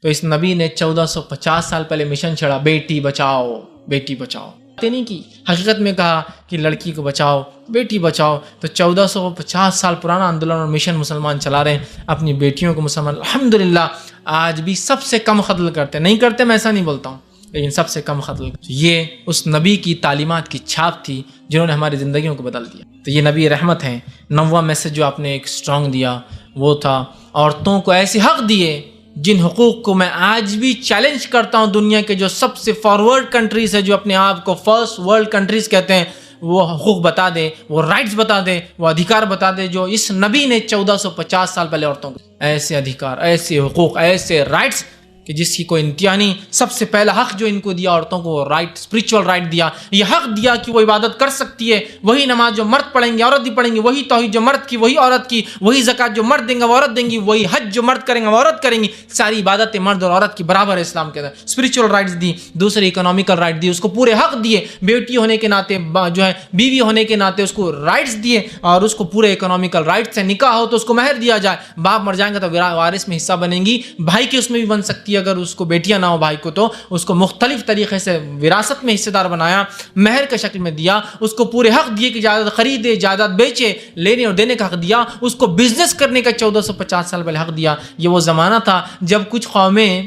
تو اس نبی نے 1450 سال پہلے مشن چھڑا، بیٹی بچاؤ بیٹی بچاؤ، نہیں کی حقیقت میں کہا کہ لڑکی کو بچاؤ بیٹی بچاؤ۔ تو 1450 سال پرانا آندولن اور مشن مسلمان چلا رہے ہیں، اپنی بیٹیوں کو مسلمان الحمدللہ آج بھی سب سے کم قتل کرتے ہیں، نہیں کرتے میں ایسا نہیں بولتا ہوں، لیکن سب سے کم قتل۔ یہ اس نبی کی تعلیمات کی چھاپ تھی جنہوں نے ہماری زندگیوں کو بدل دیا۔ تو یہ نبی رحمت ہیں۔ 9واں میسج جو آپ نے ایک سٹرونگ دیا وہ تھا عورتوں کو ایسے حق دیے جن حقوق کو میں آج بھی چیلنج کرتا ہوں، دنیا کے جو سب سے فارورڈ کنٹریز ہے، جو اپنے آپ کو فرسٹ ورلڈ کنٹریز کہتے ہیں، وہ حقوق بتا دے، وہ رائٹس بتا دے، وہ ادھیکار بتا دے جو اس نبی نے 1450 سال پہلے عورتوں کو، ایسے ادھیکار، ایسے حقوق، ایسے رائٹس کہ جس کی کوئی انتہا نہیں۔ سب سے پہلا حق جو ان کو دیا عورتوں کو، وہ رائٹ، اسپرچول رائٹ دیا، یہ حق دیا کہ وہ عبادت کر سکتی ہے، وہی نماز جو مرد پڑھیں گے عورت بھی پڑھیں گی، وہی توحید جو مرد کی وہی عورت کی، وہی زکوٰۃ جو مرد دیں گے وہ عورت دیں گی، وہی حج جو مرد کریں گے وہ عورت کریں گی، ساری عبادتیں مرد اور عورت کی برابر ہے اسلام کے اندر۔ اسپرچول رائٹس دی، دوسری اکنامیکل رائٹ دی، اس کو پورے حق دیے، بیٹی ہونے کے ناطے جو ہے بیوی ہونے کے ناطے اس کو رائٹس دیے، اور اس کو پورے اکنامیکل رائٹس ہیں، نکاح ہو تو اس کو مہر دیا جائے، باپ مر جائیں گے تو وارث میں حصہ بنیں گی، بھائی کی اس میں بھی بن سکتی ہے، اگر اس کو بیٹیاں نہ ہو بھائی کو تو اس کو مختلف طریقے سے وراثت میں حصے دار بنایا، مہر کے شکل میں دیا، اس کو پورے حق دیے کہ جائیداد خریدے، جائیداد بیچے، لینے اور دینے کا حق دیا، اس کو بزنس کرنے کا 1450 سال پہلے حق دیا۔ یہ وہ زمانہ تھا جب کچھ قومیں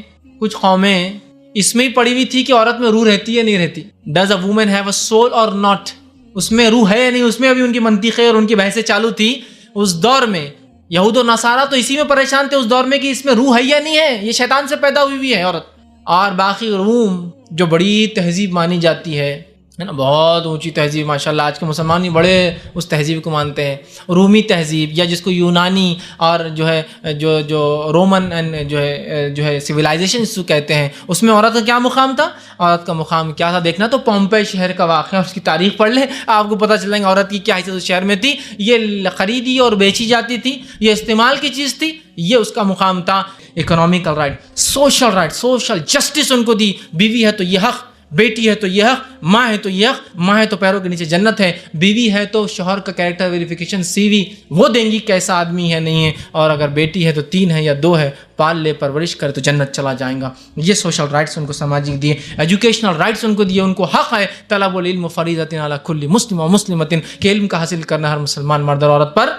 اس میں ہی پڑی ہوئی تھی کہ عورت میں روح رہتی ہے نہیں رہتی، does a woman have a civil اور ناٹ، اس میں روح ہے یا نہیں، اس میں ابھی ان کی منطقیں اور ان کی بحثیں چالو تھی اس دور میں۔ یہود و نصارہ تو اسی میں پریشان تھے اس دور میں کہ اس میں روح ہے یا نہیں ہے، یہ شیطان سے پیدا ہوئی بھی ہے عورت۔ اور باقی روم جو بڑی تہذیب مانی جاتی ہے نا، بہت اونچی تہذیب، ماشاءاللہ آج کے مسلمان ہی بڑے اس تہذیب کو مانتے ہیں، رومی تہذیب، یا جس کو یونانی اور جو ہے جو رومن جو ہے سویلائزیشن اس کو کہتے ہیں، اس میں عورت کا کیا مقام تھا؟ عورت کا مقام کیا تھا دیکھنا تو پومپئی شہر کا واقعہ، اس کی تاریخ پڑھ لیں آپ کو پتہ چل جائے گا عورت کی کیا حیثیت اس شہر میں تھی۔ یہ خریدی اور بیچی جاتی تھی، یہ استعمال کی چیز تھی، یہ اس کا مقام تھا۔ Economical right, social right, social justice in کو دی، بیوی ہے تو یہ حق، بیٹی ہے تو یہ حق، ماں ہے تو یہ حق، ماں ہے تو پیروں کے نیچے جنت ہے، بیوی ہے تو شوہر کا کیریکٹر ویریفیکیشن سی وی وہ دیں گی کیسا آدمی ہے نہیں ہے، اور اگر بیٹی ہے تو 3 ہے یا 2 ہے، پال لے پرورش کرے تو جنت چلا جائے گا۔ یہ سوشل رائٹس ان کو سماجی دیے، ایجوکیشنل رائٹس ان کو دیے، ان کو حق ہے طلب العلم فریضۃ علی کل مسلم و مسلمۃ، کہ علم کا حاصل کرنا ہر مسلمان مرد اور عورت پر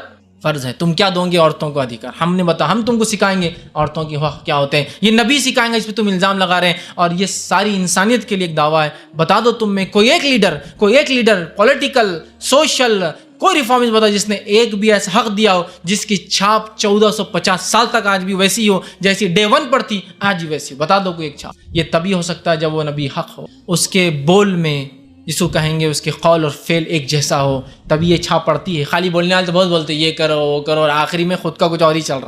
فرض ہے۔ تم کیا دو گے عورتوں کو ادھیکار؟ ہم نے بتا، ہم تم کو سکھائیں گے عورتوں کے حق کیا ہوتے ہیں، یہ نبی سکھائیں گے، اس پہ تم الزام لگا رہے ہیں، اور یہ ساری انسانیت کے لیے ایک دعویٰ ہے۔ بتا دو تم میں کوئی ایک لیڈر پولیٹیکل سوشل کوئی ریفارمز بتا جس نے ایک بھی ایسا حق دیا ہو جس کی چھاپ 1450 سال تک آج بھی ویسی ہو جیسی ڈے 1 پر تھی، آج بھی ویسی ہو، بتا دو کوئی ایک چھاپ۔ یہ تبھی ہو سکتا ہے جب وہ نبی حق ہو، اس کے بول میں جس کو کہیں گے اس کے قول اور فعل ایک جیسا ہو، تبھی یہ چھاپ پڑتی ہے۔ خالی بولنے والے تو بہت بولتے یہ کرو وہ کرو، اور آخری میں خود کا کچھ اور ہی چل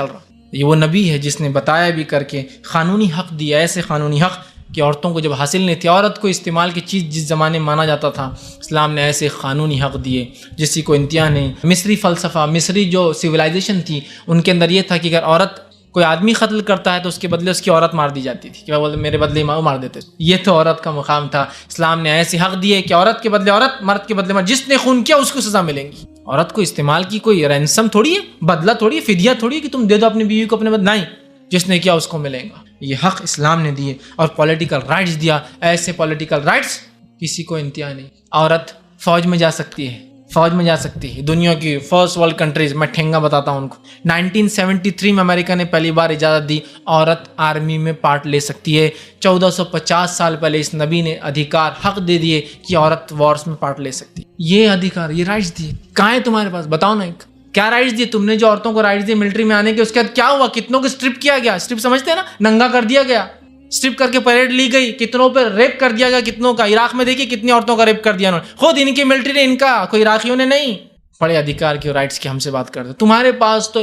رہا۔ یہ وہ نبی ہے جس نے بتایا بھی کر کے قانونی حق دیا، ایسے قانونی حق کہ عورتوں کو جب حاصل نہیں تھی، عورت کو استعمال کی چیز جس زمانے میں مانا جاتا تھا، اسلام نے ایسے قانونی حق دیے جس کی کوئی انتہا نہیں۔ مصری فلسفہ، مصری جو سویلائزیشن تھی، ان کے اندر یہ تھا کہ اگر عورت کوئی آدمی قتل کرتا ہے تو اس کے بدلے اس کی عورت مار دی جاتی تھی، کہ بولتے میرے بدلے مار دیتے، یہ تو عورت کا مقام تھا۔ اسلام نے ایسے حق دیے کہ عورت کے بدلے عورت، مرد کے بدلے مرد، جس نے خون کیا اس کو سزا ملے گی۔ عورت کو استعمال کی کوئی رینسم تھوڑی ہے، بدلہ تھوڑی ہے، فدیہ تھوڑی ہے کہ تم دے دو اپنی بیوی کو اپنے بدلے، نہیں، جس نے کیا اس کو ملے گا۔ یہ حق اسلام نے دیے، اور پولیٹیکل رائٹس دیا، ایسے پولیٹیکل رائٹس کسی کو انتہا نہیں۔ عورت فوج میں جا سکتی ہے، دنیا کی فرسٹ ورلڈ کنٹریز، میں ٹھنگا بتاتا ہوں ان کو۔ 1973 میں امریکہ نے پہلی بار اجازت دی، عورت آرمی میں پارٹ لے سکتی ہے۔ 1450 سال پہلے اس نبی نے ادھیکار حق دے دیے کہ عورت وارس میں پارٹ لے سکتی ہے۔ یہ ادھیکار، یہ رائٹس دیے، کہاں ہے تمہارے پاس؟ بتاؤ نا، ایک کیا رائٹس دیے تم نے؟ جو عورتوں کو رائٹس دیے ملٹری میں آنے کے، اس کے بعد کیا ہوا؟ کتنوں کو اسٹرپ کیا گیا؟ اسٹرپ سمجھتے ہیں نا، ننگا کر دیا گیا، اسٹرپ کر کے پریڈ لی گئی، کتنوں پہ ریپ کر دیا گیا، کتنوں کا۔ عراق میں دیکھیے کتنی عورتوں کا ریپ کر دیا انہوں نے، خود ان کی ملٹری نے، ان کا، کوئی عراقیوں نے نہیں۔ بڑے ادھیکار کے رائٹس کی ہم سے بات کرتے، تمہارے پاس تو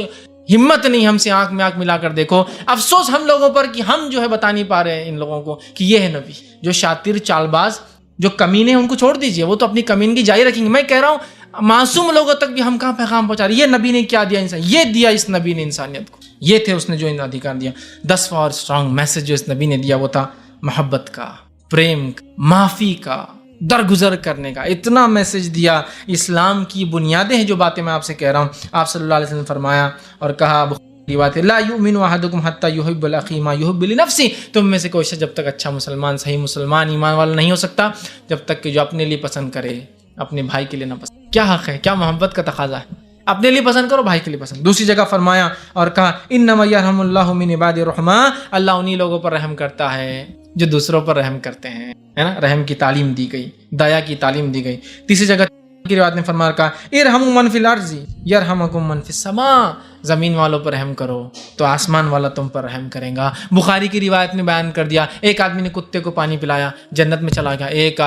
ہمت نہیں ہم سے آنکھ میں آنکھ ملا کر دیکھو۔ افسوس ہم لوگوں پر کہ ہم جو ہے بتا نہیں پا رہے ہیں ان لوگوں کو کہ یہ ہے نبی۔ جو شاطر چال باز، جو کمینے ہیں ان کو چھوڑ دیجئے، وہ تو اپنی کمینگی جاری رکھیں گے۔ میں کہہ رہا ہوں معصوم لوگوں تک بھی ہم کہاں پیغام پہنچا رہے ہیں۔ یہ نبی نے کیا دیا انسان، یہ دیا اس نبی نے انسانیت کو، یہ تھے اس نے جو ادھیکار دیا۔ 10واں اور اسٹرانگ میسج جو اس نبی نے دیا وہ تھا محبت کا، پریم کا، معافی کا، درگزر کرنے کا۔ اتنا میسج دیا، اسلام کی بنیادیں ہیں جو باتیں میں آپ سے کہہ رہا ہوں۔ آپ صلی اللہ علیہ وسلم نے فرمایا اور کہا، روایت لا یؤمن احدکم حتی یحب لاخیہ ما یحب لنفسہ، تم میں سے کوئی شخص جب تک اچھا مسلمان، صحیح مسلمان، ایمان والا نہیں ہو سکتا جب تک کہ جو اپنے لیے پسند کرے اپنے بھائی کے لیے نہ پسند۔ کیا حق ہے، کیا محبت کا تقاضا ہے، اپنے لیے پسند کرو، بھائی کے لیے پسند۔ دوسری جگہ فرمایا اور کہا انما یرحم اللہ من عباد الرحماء، اللہ انہی لوگوں پر رحم کرتا ہے جو دوسروں پر رحم کرتے ہیں، ہے نا، رحم کی تعلیم دی گئی، دیا کی تعلیم دی گئی۔ تیسری جگہ کی روایت میں فرمایا کہا ارحموا من فی الارض یرحمکم من فی السماء، زمین والوں پر رحم کرو تو آسمان والا تم پر رحم کرے گا۔ بخاری کی روایت میں بیان کر دیا ایک آدمی نے کتے کو پانی پلایا جنت میں چلا گیا، ایک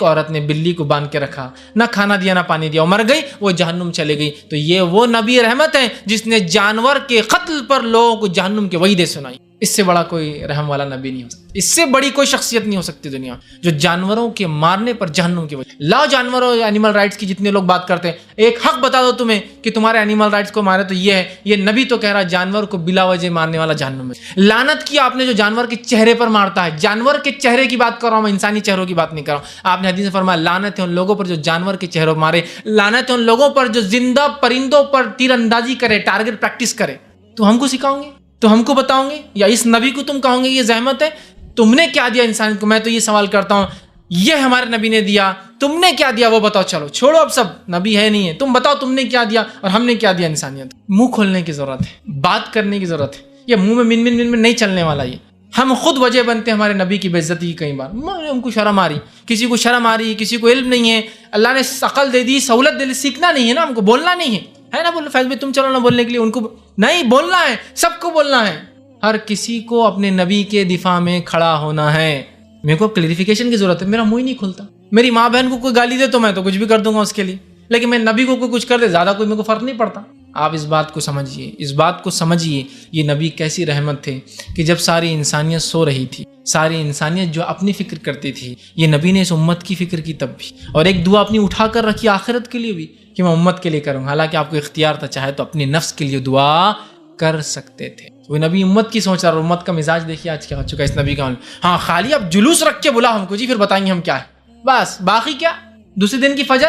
عورت نے بلی کو باندھ کے رکھا، نہ کھانا دیا نہ پانی دیا، وہ مر گئی، وہ جہنم چلے گئی۔ تو یہ وہ نبی رحمت ہے جس نے جانور کے قتل پر لوگوں کو جہنم کی وعیدیں سنائی۔ اس سے بڑا کوئی رحم والا نبی نہیں ہو سکتا، اس سے بڑی کوئی شخصیت نہیں ہو سکتی دنیا جو جانوروں کے مارنے پر جہنم کی وجہ۔ لاؤ جانوروں اینیمل رائٹس کی جتنے لوگ بات کرتے ہیں، ایک حق بتا دو تمہیں کہ تمہارے اینیمل رائٹس کو مارے تو یہ ہے، یہ نبی تو کہہ رہا جانور کو بلا وجہ مارنے والا جہنم میں۔ لعنت کیا آپ نے جو جانور کے چہرے پر مارتا ہے، جانور کے چہرے کی بات کر رہا ہوں میں، انسانی چہروں کی بات نہیں کر رہا ہوں۔ آپ نے حدیث میں فرمایا لعنت ہے ان لوگوں پر جو جانور کے چہروں مارے، لعنت ہے ان لوگوں پر جو زندہ پرندوں پر تیر اندازی کرے، ٹارگٹ پریکٹس کرے۔ تو ہم کو سکھاؤں گے، تو ہم کو بتاؤں گے، یا اس نبی کو تم کہوں گے یہ زحمت ہے؟ تم نے کیا دیا انسان کو؟ میں تو یہ سوال کرتا ہوں، یہ ہمارے نبی نے دیا، تم نے کیا دیا وہ بتاؤ۔ چلو چھوڑو اب سب، نبی ہے نہیں ہے، تم بتاؤ تم نے کیا دیا اور ہم نے کیا دیا انسانیت۔ منہ کھولنے کی ضرورت ہے، بات کرنے کی ضرورت ہے، یہ منہ میں من نہیں چلنے والا۔ یہ ہم خود وجہ بنتے ہیں ہمارے نبی کی بے عزتی کی۔ کئی بار ہم کو شرم آ رہی، کسی کو شرم آ رہی، کسی کو علم نہیں ہے، اللہ نے عقل دے دی، سہولت دے دی، سیکھنا نہیں ہے نا، ہم کو بولنا نہیں ہے نا، بولو فیض بھائی تم چلو نا بولنے کے لیے، ان کو نہیں بولنا ہے، سب کو بولنا ہے، ہر کسی کو اپنے نبی کے دفاع میں کھڑا ہونا ہے۔ میرے کو کلیریفیکیشن کی ضرورت ہے، میرا منہ ہی نہیں کھلتا۔ میری ماں بہن کو کوئی گالی دے تو میں تو کچھ بھی کر دوں گا اس کے لیے، لیکن میں نبی کو کوئی کچھ کر دے زیادہ کوئی میرے کو فرق نہیں پڑتا۔ آپ اس بات کو سمجھیے، اس بات کو سمجھیے، یہ نبی کیسی رحمت تھے کہ جب ساری انسانیت سو رہی تھی، ساری انسانیت جو اپنی فکر کرتی تھی، یہ نبی نے اس امت کی فکر کی تب بھی، اور ایک دعا اپنی اٹھا کر رکھی آخرت کے لیے بھی کہ میں امت کے لیے کروں۔ حالانکہ آپ کو اختیار تھا، چاہے تو اپنے نفس کے لیے دعا کر سکتے تھے۔ وہ نبی امت کی سوچ رہا، امت کا مزاج دیکھیے آج کیا ہو چکا ہے اس نبی کا۔ ہاں خالی اب جلوس رکھ کے بلا ہم کو جی، پھر بتائیں گے ہم کیا ہے، بس باقی کیا دوسرے دن کی فجر،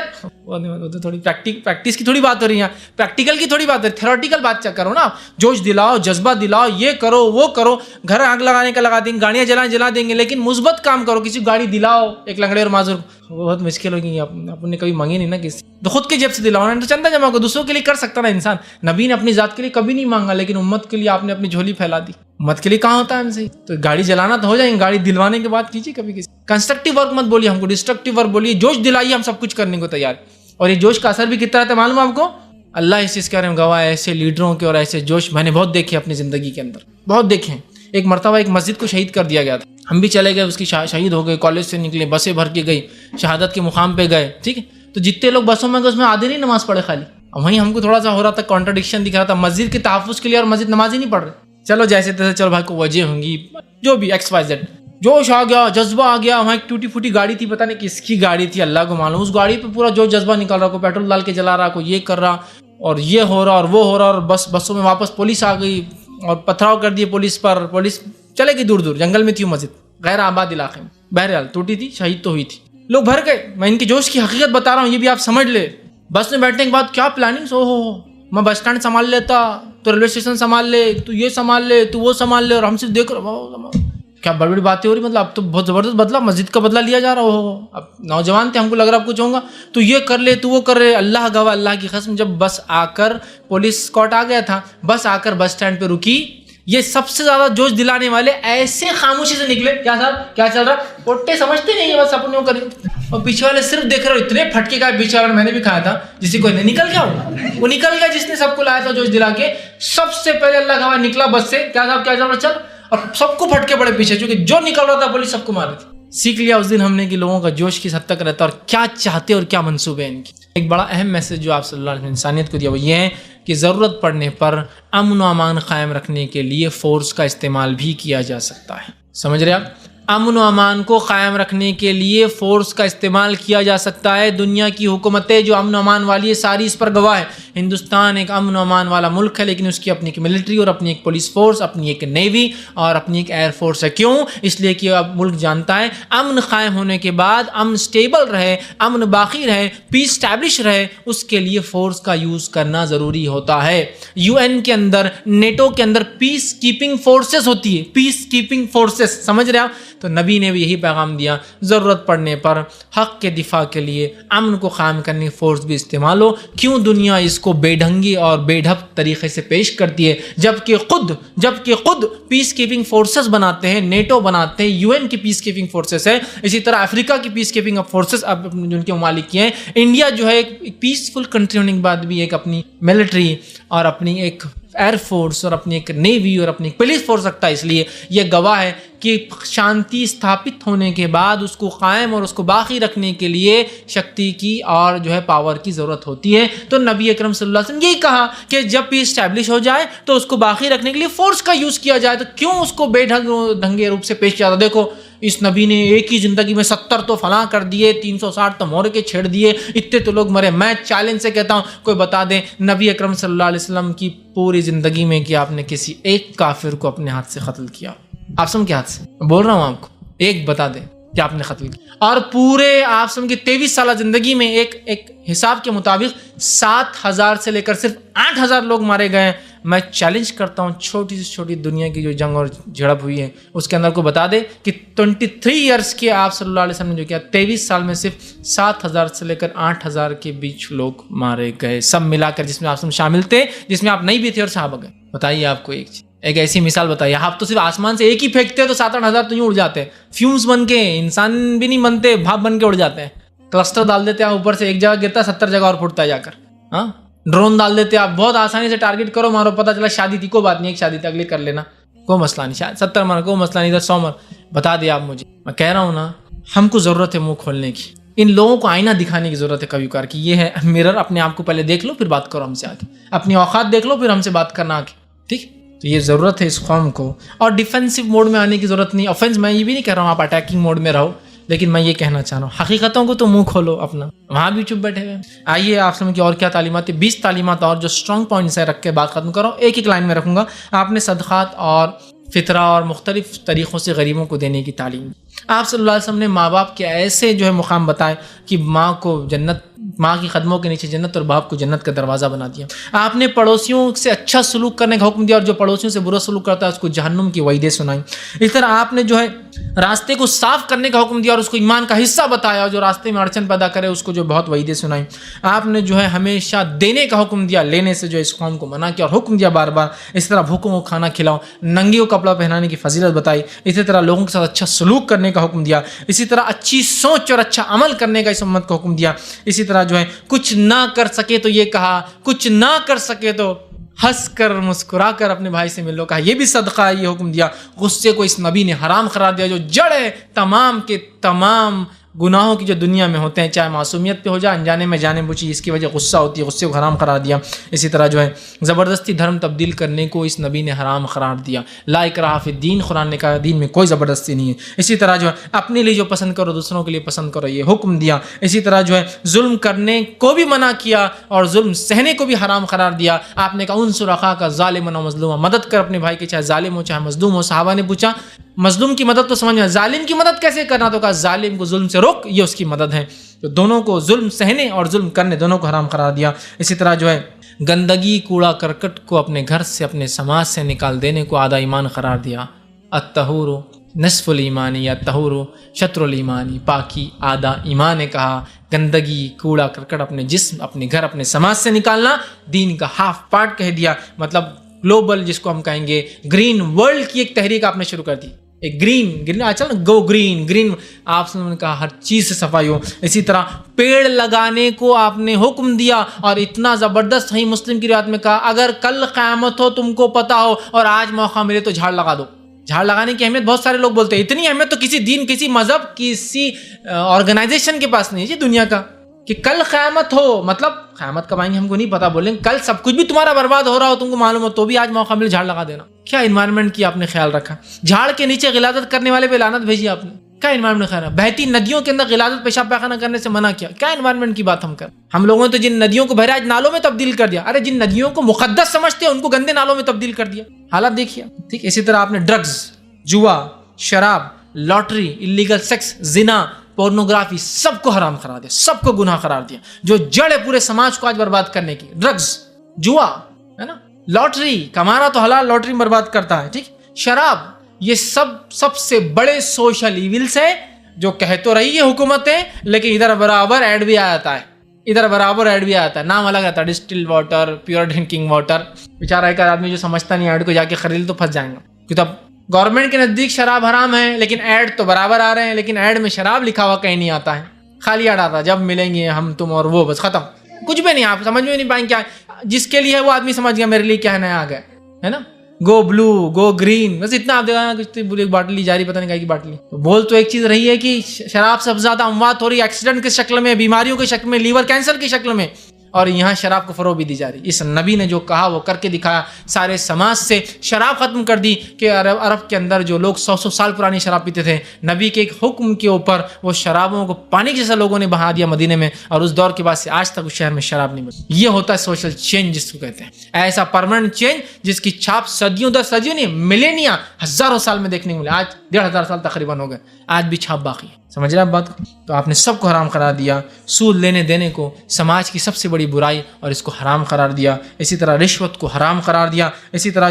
تھوڑی پریکٹس کی تھوڑی بات ہو رہی ہے، پریکٹیکل کی تھوڑی بات ہے، تھیوریٹیکل بات کرو نا، جوش دلاؤ، جذبہ دلاؤ، یہ کرو وہ کرو، گھر آگ لگانے کا لگا دیں گے، گاڑیاں جلا دیں گے، لیکن مثبت کام کرو، کسی گاڑی دلاؤ ایک لنگڑے اور معذور، بہت مشکل ہوگی، آپ نے کبھی مانگی نہیں نا کسی تو خود کی جیب سے دلاؤ نا، تو چندہ جمع کو دوسروں کے لیے کر سکتا نا انسان۔ نبی نے اپنی ذات کے لیے کبھی نہیں مانگا، لیکن امت کے لیے آپ نے اپنی جھولی پھیلا دی۔ امت کے لیے کہاں ہوتا ہے ہم سے؟ تو گاڑی جلانا تو ہو جائیں گے، گاڑی دلوانے کے بعد کیجیے کبھی کسی کنسٹرکٹیو ورک مت بولیے ہم کو، ڈسٹرکٹیو ورک بولیے، جوش دلائیے، ہم سب کچھ کرنے کو تیار۔ اور یہ جوش کا اثر بھی کتنا رہتا ہے معلوم ہے آپ کو؟ اللہ اس چیز کے بارے میں گواہ ہے، ایسے لیڈروں کے اور ایسے جوش میں نے بہت دیکھے اپنی زندگی کے اندر، بہت دیکھے۔ ایک مرتبہ ایک مسجد کو شہید کر دیا گیا تھا، ہم بھی چلے گئے، اس کی شہید ہو گئے، کالج سے نکلے، بسیں بھر کے گئی، شہادت کے مقام پہ گئے، ٹھیک ہے، تو جتنے لوگ بسوں میں گئے اس میں آدھے نہیں نماز پڑھے خالی، وہیں ہم کو تھوڑا سا ہو رہا تھا، کانٹرڈکشن دکھ رہا تھا، مسجد کے تحفظ کے لیے اور مسجد نماز ہی نہیں پڑھ رہے۔ چلو جیسے تیسے، چلو بھائی کو وجہ ہوں گی، جو بھی ایکس وائی زیڈ، جوش آ گیا، جذبہ آ گیا، وہاں ایک ٹوٹی پھوٹی گاڑی تھی، پتہ نہیں کس کی گاڑی تھی، اللہ کو معلوم، اس گاڑی پہ پورا جو جذبہ نکل رہا، کوئی پیٹرول ڈال کے جلا رہا، کوئی یہ کر رہا، اور یہ ہو رہا اور وہ ہو رہا، اور بسوں میں واپس پولیس آ گئی اور پتھراؤ کر دیے پولیس پر، پولیس چلے گئی دور دور، جنگل میں تھی وہ مسجد، غیر آباد علاقے میں، بہرحال ٹوٹی تھی، شہید تو ہوئی تھی، لوگ بھر گئے۔ میں ان کے جوش کی حقیقت بتا رہا ہوں، یہ بھی آپ سمجھ لے۔ بس میں بیٹھنے کے بعد کیا پلاننگ، ہو میں بس اسٹینڈ سنبھال لیتا، تو ریلوے اسٹیشن سنبھال لے، تو یہ سنبھال لے، تو وہ سنبھال لے، اور ہم صرف دیکھ رہے، کیا بڑی بڑی باتیں ہو رہی، مطلب اب تو بہت زبردست بدلا، مسجد کا بدلہ لیا جا رہا ہو، اب نوجوان تھے، ہم کو لگ رہا اب کچھ ہوگا، تو یہ کر لے، تو وہ کر رہے، اللہ گواہ، اللہ کی قسم، جب بس آ کر پولیس اسکواڈ آ گیا تھا، بس آ کر بس اسٹینڈ پہ رکی، یہ سب سے زیادہ جوش دلانے والے ایسے خاموشی سے نکلے، کیا صاحب کیا چل رہا، پوٹے سمجھتے نہیں بس اپنے وہ کریں، اور پیچھے والے صرف دیکھ رہے ہو، اتنے پھٹکے کا پیچھے والے، میں نے بھی کھایا تھا، جس کو نکل گیا وہ نکل گیا، جس نے سب کو لایا تھا جوش دلا کے، سب سے پہلے اللہ گواہ نکلا بس سے، کیا صاحب کیا چل رہا، چل، اور سب کو پھٹکے پڑے پیچھے، چونکہ جو نکل رہا تھا پولیس سب کو مار رہی تھی۔ سیکھ لیا اس دن ہم نے کہ لوگوں کا جوش کس حد تک رہتا ہے اور کیا چاہتے اور کیا منصوبے ہیں ان کی۔ ایک بڑا اہم میسج جو آپ صلی اللہ علیہ وسلم نے انسانیت کو دیا وہ یہ ہے کہ ضرورت پڑنے پر امن و امان قائم رکھنے کے لیے فورس کا استعمال بھی کیا جا سکتا ہے۔ سمجھ رہے آپ؟ امن و امان کو قائم رکھنے کے لیے فورس کا استعمال کیا جا سکتا ہے. دنیا کی حکومتیں جو امن و امان والی ہے ساری اس پر گواہ ہے. ہندوستان ایک امن و امان والا ملک ہے، لیکن اس کی اپنی ایک ملٹری اور اپنی ایک پولیس فورس، اپنی ایک نیوی اور اپنی ایک ایئر فورس ہے. کیوں؟ اس لیے کہ اب ملک جانتا ہے امن قائم ہونے کے بعد، امن سٹیبل رہے، امن باقی رہے، پیس اسٹیبلش رہے، اس کے لیے فورس کا یوز کرنا ضروری ہوتا ہے. یو این کے اندر، نیٹو کے اندر پیس کیپنگ فورسز ہوتی ہے، پیس کیپنگ فورسز، سمجھ رہے آپ؟ تو نبی نے بھی یہی پیغام دیا، ضرورت پڑنے پر حق کے دفاع کے لیے امن کو قائم کرنے کی فورس بھی استعمال ہو. کیوں دنیا اس کو بے ڈھنگی اور بے ڈھب طریقے سے پیش کرتی ہے، جبکہ خود پیس کیپنگ فورسز بناتے ہیں، نیٹو بناتے ہیں، یو این کی پیس کیپنگ فورسز ہے. اسی طرح افریقہ کی پیس کیپنگ فورسز اب جن کے ممالک کی ہیں. انڈیا جو ہے ایک پیسفل کنٹری ہونے کے بعد بھی ایک اپنی ملٹری اور اپنی ایک ایئر فورس اور اپنی ایک نیوی اور اپنی پولیس فورس رکھتا ہے. اس لیے یہ گواہ ہے کہ شانتی استھاپت ہونے کے بعد اس کو قائم اور اس کو باقی رکھنے کے لیے شکتی کی اور جو ہے پاور کی ضرورت ہوتی ہے. تو نبی اکرم صلی اللہ علیہ وسلم یہی کہا کہ جب بھی اسٹیبلش ہو جائے تو اس کو باقی رکھنے کے لیے فورس کا یوز کیا جائے. تو کیوں اس کو بے ڈھنگے روپ سے پیش کیا جاتا؟ دیکھو اس نبی نے ایک ہی زندگی میں 70 تو فلاں کر دیے، 360 تو مور کے چھیڑ دیے، اتنے تو لوگ مرے. میں چیلنج سے کہتا ہوں کوئی بتا دیں نبی اکرم صلی اللہ علیہ وسلم کی پوری زندگی میں کہ آپ نے کسی ایک کافر کو اپنے ہاتھ سے قتل کیا؟ آپ سم کے ہاتھ سے بول رہا ہوں آپ کو، ایک بتا دیں کہ آپ نے قتل کیا. اور پورے آپ سم کی 23 سالہ زندگی میں ایک حساب کے مطابق 7000 سے لے کر صرف 8000 لوگ مارے گئے. میں چیلنج کرتا ہوں چھوٹی سے چھوٹی دنیا کی جو جنگ اور جھڑپ ہوئی ہے اس کے اندر کو بتا دے کہ 23 ایئرس کے آپ صلی اللہ علیہ وسلم نے جو کیا 23 سال میں صرف 7000 سے لے کر 8000 کے بیچ لوگ مارے گئے، سب ملا کر، جس میں آپ شامل تھے، جس میں آپ نہیں بھی تھے اور صحابہ گئے. بتائیے آپ کو ایک چیز، ایک ایسی مثال بتائیے. آپ تو صرف آسمان سے ایک ہی پھینکتے تو 7-8 ہزار تو یوں اڑ جاتے، فیومز بن کے، انسان بھی نہیں بنتے، بھاپ بن کے اڑ جاتے ہیں. کلسٹر ڈال دیتے ہیں اوپر سے، ایک جگہ گرتا ہے 70 جگہ اور پھوٹتا ہے جا کر. ہاں ڈرون ڈال دیتے آپ، بہت آسانی سے ٹارگٹ کرو، مارو، پتہ چلا شادی تھی، کوئی بات نہیں، ایک شادی تھی اگلی کر لینا، کوئی مسئلہ نہیں. شاید 70 مار، کوئی مسئلہ نہیں، ادھر 100 مار. بتا دیا آپ مجھے. میں کہہ رہا ہوں نا، ہم کو ضرورت ہے منہ کھولنے کی. ان لوگوں کو آئینہ دکھانے کی ضرورت ہے کبھی کبھار کہ یہ ہے مرر، اپنے آپ کو پہلے دیکھ لو پھر بات کرو ہم سے آگے، اپنی اوقات دیکھ لو پھر ہم سے بات کرنا آگے. ٹھیک، تو یہ ضرورت ہے اس قوم کو. اور ڈیفینسو موڈ میں آنے کی ضرورت نہیں. آفینس میں یہ بھی نہیں کہہ رہا ہوں آپ اٹیکنگ موڈ میں رہو، لیکن میں یہ کہنا چاہ رہا ہوں حقیقتوں کو تو منہ کھولو اپنا، وہاں بھی چپ بیٹھے ہوئے. آئیے آپ سمجھ کے اور کیا تعلیمات ہے، 20 تعلیمات اور جو اسٹرانگ پوائنٹس ہے رکھ کے بات ختم کرو. ایک لائن میں رکھوں گا. آپ نے صدقات اور فطرہ اور مختلف طریقوں سے غریبوں کو دینے کی تعلیم. آپ صلی اللہ علیہ وسلم نے ماں باپ کے ایسے جو ہے مقام بتائے کہ ماں کو جنت، ماں کی قدموں کے نیچے جنت اور باپ کو جنت کا دروازہ بنا دیا. آپ نے پڑوسیوں سے اچھا سلوک کرنے کا حکم دیا اور جو پڑوسیوں سے برا سلوک کرتا ہے اس کو جہنم کی وعیدیں سنائیں. اس طرح آپ نے جو ہے راستے کو صاف کرنے کا حکم دیا اور اس کو ایمان کا حصہ بتایا، اور جو راستے میں اڑچن پیدا کرے اس کو جو بہت وعیدیں سنائیں. آپ نے جو ہے ہمیشہ دینے کا حکم دیا، لینے سے جو اس قوم کو منع کیا اور حکم دیا بار بار. اس طرح بھوکوں کو کھانا کھلاؤ، ننگیوں کو کپڑا پہنانے کی فضیلت بتائی. اسی طرح لوگوں کے ساتھ اچھا سلوک کرنے کا حکم دیا. اسی طرح اچھی سوچ اور اچھا عمل کرنے کا اس امت کو حکم دیا. اسی طرح جو ہے کچھ نہ کر سکے تو یہ کہا، کچھ نہ کر سکے تو ہنس کر مسکرا کر اپنے بھائی سے ملو کہا. یہ بھی صدقہ ہے، یہ حکم دیا. غصے کو اس نبی نے حرام قرار دیا جو جڑ ہے تمام کے تمام گناہوں کی جو دنیا میں ہوتے ہیں، چاہے معصومیت پہ ہو جائے، انجانے میں جانے بوجھی اس کی وجہ غصہ ہوتی ہے، غصے کو حرام قرار دیا. اسی طرح جو ہے زبردستی دھرم تبدیل کرنے کو اس نبی نے حرام قرار دیا. لا اکراہ فی الدین، قرآن نے کہا دین میں کوئی زبردستی نہیں ہے. اسی طرح جو ہے اپنے لیے جو پسند کرو دوسروں کے لیے پسند کرو، یہ حکم دیا. اسی طرح جو ہے ظلم کرنے کو بھی منع کیا اور ظلم سہنے کو بھی حرام قرار دیا. آپ نے کہا انصر اخاک ظالما و مظلوما، مدد کر اپنے بھائی کی، چاہے ظالم ہو چاہے مظلوم ہو. صحابہ نے پوچھا مظلوم کی مدد تو سمجھ میں، ظالم کی مدد کیسے کرنا؟ تو کہا ظالم کو ظلم سے روک، یہ اس کی مدد ہے. تو دونوں کو، ظلم سہنے اور ظلم کرنے، دونوں کو حرام قرار دیا. اسی طرح جو ہے گندگی، کوڑا کرکٹ کو اپنے گھر سے، اپنے سماج سے نکال دینے کو آدھا ایمان قرار دیا. الطہور نصف الایمانی یا طہور شطر الایمانی، پاکی آدھا ایمان نے کہا. گندگی، کوڑا کرکٹ اپنے جسم، اپنے گھر، اپنے سماج سے نکالنا دین کا ہاف پارٹ کہہ دیا. مطلب گلوبل جس کو ہم کہیں گے گرین ورلڈ کی ایک تحریک آپ نے شروع کر دی. ایک گرین اچھا نا، گو گرین آپ نے کہا ہر چیز سے صفائی ہو. اسی طرح پیڑ لگانے کو آپ نے حکم دیا اور اتنا زبردست. صحیح مسلم کی روایت میں کہا اگر کل قیامت ہو، تم کو پتا ہو اور آج موقع ملے تو جھاڑ لگا دو. جھاڑ لگانے کی اہمیت بہت سارے لوگ بولتے ہیں، اتنی اہمیت تو کسی دین، کسی مذہب، کسی آرگنائزیشن کے پاس نہیں ہے جی دنیا کا. کہ کل قیامت ہو، مطلب قیامت کب آئیں گے ہم کو نہیں پتا، بولیں کل سب کچھ بھی تمہارا برباد ہو رہا ہو تم کو معلوم ہو، تو بھی آج موقع مل جھاڑ لگا دینا. کیا انوائرمنٹ کی آپ نے خیال رکھا؟ جھاڑ کے نیچے غلاظت کرنے والے پہ لعنت بھیجی آپ نے. کیا انوائرمنٹ خیال ہے؟ بہتی ندیوں کے اندر غلاظت پیشاب پاخانہ کرنے سے منع کیا. کیا انوائرمنٹ کی بات ہم کر؟ ہم لوگوں نے تو جن ندیوں کو بہراج نالوں میں تبدیل کر دیا. ارے جن ندیوں کو مقدس سمجھتے ہیں ان کو گندے نالوں میں تبدیل کر دیا. حالات دیکھیے. ٹھیک اسی طرح آپ نے ڈرگز، جوا، شراب، لاٹری، الیگل سیکس، زنا، پورنوگرافی سب کو حرام قرار دیا، سب کو گناہ قرار دیا. جو جڑ ہے پورے سماج کو آج برباد کرنے کی، ڈرگز، جوا ہے نا، لاٹری، کمانا تو حلال، لاٹری برباد کرتا ہے. ٹھیک، شراب، یہ سب سے بڑے سوشل ایونلس ہیں جو کہہ تو رہی ہے حکومتیں، لیکن ادھر برابر ایڈ بھی آ جاتا ہے، ادھر برابر ایڈ بھی آتا ہے، نام الگ رہتا ہے، distil water, pure drinking water. بیچارہ ایک آدمی جو سمجھتا نہیں ایڈ کو جا کے خرید تو پھنس جائیں گا. کہ تب گورنمنٹ کے نزدیک شراب حرام ہے لیکن ایڈ تو برابر آ رہے ہیں، لیکن ایڈ میں شراب لکھا ہوا کہیں نہیں آتا ہے، خالی ایڈ آتا ہے جب ملیں گے ہم تم اور وہ، بس ختم. کچھ بھی نہیں، آپ سمجھ میں نہیں پائیں کیا جس کے لیے وہ آدمی سمجھ گیا میرے لیے کیا ہے نیا آ گیا ہے نا، گو بلو، گو گرین، بس اتنا آپ دیکھا ایک باٹل لی جا رہی، پتہ نہیں کی باٹل. تو بول تو ایک چیز رہی ہے کہ شراب سب زیادہ اموات ہو رہی ہے ایکسیڈنٹ کی شکل میں، بیماریوں کی شکل میں، لیور کینسر کی شکل میں، اور یہاں شراب کو فروغ بھی دی جا رہی. اس نبی نے جو کہا وہ کر کے دکھایا، سارے سماج سے شراب ختم کر دی. کہ عرب کے اندر جو لوگ 100 سال پرانی شراب پیتے تھے، نبی کے ایک حکم کے اوپر وہ شرابوں کو پانی جیسا لوگوں نے بہا دیا مدینے میں، اور اس دور کے بعد سے آج تک اس شہر میں شراب نہیں بنی. یہ ہوتا ہے سوشل چینج جس کو کہتے ہیں، ایسا پرماننٹ چینج جس کی چھاپ صدیوں در صدیوں نہیں، ملینیا، ہزاروں سال میں دیکھنے کو ملے. آج 1500 سال تقریباً ہو گئے، آج بھی چھاپ باقی ہے. سمجھ رہے آپ بات کو؟ تو آپ نے سب کو حرام قرار دیا. سود لینے دینے کو سماج کی سب سے بڑی برائی اور اس کو حرام قرار دیا. اسی طرح رشوت کو حرام قرار دیا. اسی طرح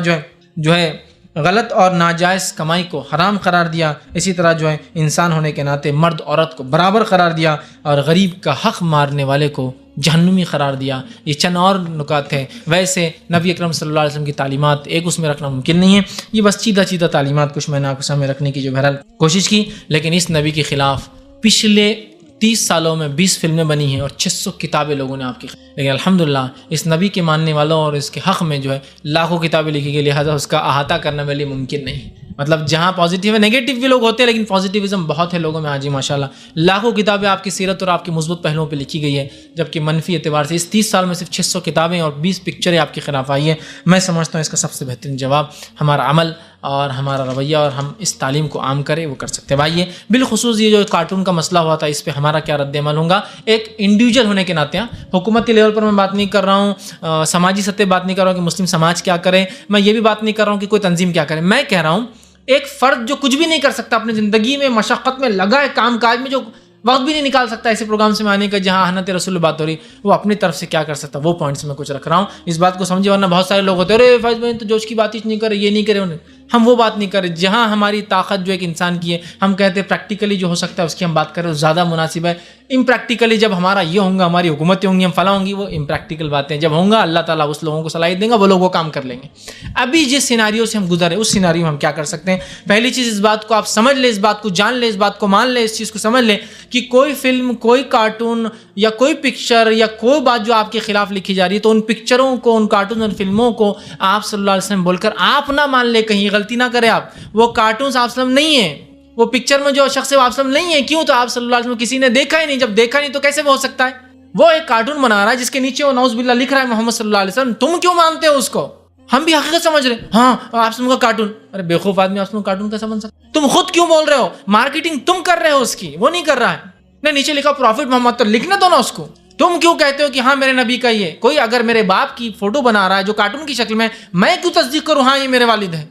جو ہے غلط اور ناجائز کمائی کو حرام قرار دیا. اسی طرح جو ہے انسان ہونے کے ناطے مرد عورت کو برابر قرار دیا، اور غریب کا حق مارنے والے کو جہنمی قرار دیا. یہ چند اور نکات ہیں. ویسے نبی اکرم صلی اللہ علیہ وسلم کی تعلیمات ایک اس میں رکھنا ممکن نہیں ہے، یہ بس چیدہ تعلیمات کچھ میں نے آپ کے سامنے رکھنے کی جو بہرحال کوشش کی. لیکن اس نبی کے خلاف پچھلے 30 سالوں میں 20 فلمیں بنی ہیں اور 600 کتابیں لوگوں نے آپ کی، لیکن الحمدللہ اس نبی کے ماننے والوں اور اس کے حق میں جو ہے لاکھوں کتابیں لکھی گئی، لہٰذا اس کا احاطہ کرنا میرے لیے ممکن نہیں. مطلب جہاں پازیٹیو ہے، نیگیٹو بھی لوگ ہوتے ہیں لیکن پازیٹیوزم بہت ہے لوگوں میں آج ہی ماشاءاللہ. لاکھوں کتابیں آپ کی سیرت اور آپ کے مثبت پہلوؤں پہ لکھی گئی ہے، جبکہ منفی اعتبار سے اس 30 سال میں صرف 600 کتابیں اور 20 پکچریں آپ کے خلاف آئی ہیں. میں سمجھتا ہوں اس کا سب سے بہترین جواب ہمارا عمل اور ہمارا رویہ، اور ہم اس تعلیم کو عام کریں، وہ کر سکتے ہیں. بھائی بالخصوص یہ جو کارٹون کا مسئلہ ہوا تھا، اس پہ ہمارا کیا رد عمل ہوگا ایک انڈیویجول ہونے کے ناطے. حکومتی لیول پر میں بات نہیں کر رہا ہوں، سماجی سطح بات نہیں کر رہا ہوں کہ مسلم سماج کیا کرے، میں یہ بھی بات نہیں کر رہا ہوں کہ کوئی تنظیم کیا کرے. میں کہہ رہا ہوں ایک فرد جو کچھ بھی نہیں کر سکتا اپنی زندگی میں، مشقت میں لگا ہے، کام کاج میں جو وقت بھی نہیں نکال سکتا ایسے پروگرام سے میں آنے کا جہاں احنت رسول بات ہو رہی، وہ اپنی طرف سے کیا کر سکتا، وہ پوائنٹس میں کچھ رکھ رہا ہوں. اس بات کو سمجھے، ورنہ بہت سارے لوگ ہوتے ہیں ارے فیض بھائی تو جوش کی بات ہی نہیں کرے، یہ نہیں کرے انہیں. ہم وہ بات نہیں کریں جہاں ہماری طاقت جو ایک انسان کی ہے، ہم کہتے ہیں پریکٹیکلی جو ہو سکتا ہے اس کی ہم بات کریں، زیادہ مناسب ہے. امپریکٹیکلی جب ہمارا یہ ہوں گا، ہماری حکومتیں ہوں گی، ہم فلاں ہوں گی، وہ امپریکٹیکل باتیں جب ہوں گا، اللہ تعالیٰ اس لوگوں کو صلاحیت دیں گا، وہ لوگ وہ کام کر لیں گے. ابھی جس سیناریو سے ہم گزرے اس سیناریو میں ہم کیا کر سکتے ہیں؟ پہلی چیز اس بات کو آپ سمجھ لیں، اس بات کو جان لیں، اس بات کو مان لیں، اس چیز کو سمجھ لیں کہ کوئی فلم، کوئی کارٹون یا کوئی پکچر یا کوئی بات جو آپ کے خلاف لکھی جا رہی ہے، تو ان پکچروں کو، ان کارٹون اور فلموں کو آپ صلی اللہ علیہ وسلم بول کر آپ نہ مان لیں، کہیں غلطی نہ کریں آپ. وہ کارٹونز آپ صلی اللہ علیہ وسلم نہیں ہیں، وہ پکچر میں جو شخص ہے وہ آپ صلی اللہ علیہ وسلم نہیں ہے. کیوں؟ تو آپ صلی اللہ علیہ وسلم کسی نے دیکھا ہی نہیں. جب دیکھا نہیں تو کیسے وہ ہو سکتا ہے؟ وہ ایک کارٹون بنا رہا ہے جس کے نیچے وہ نعوذ باللہ لکھ رہا ہے محمد صلی اللہ علیہ وسلم. تم کیوں مانتے ہو اس کو؟ ہم بھی حقیقت سمجھ رہے ہیں. ہاں آپ کا کارٹون، ارے بیوقوف آدمی، آپ کا کارٹون کیسا بن سکتا؟ تم خود کیوں بول رہے ہو؟ مارکیٹنگ تم کر رہے ہو اس کی، وہ نہیں کر رہا ہے. نہیں، نیچے لکھا پروفٹ محمد، تو لکھنا دو نا اس کو. تم کیوں کہتے ہو کہ ہاں میرے نبی کا یہ؟ کوئی اگر میرے باپ کی فوٹو بنا رہا ہے جو کارٹون کی شکل میں کیوں تصدیق کروں ہاں یہ میرے والد ہیں؟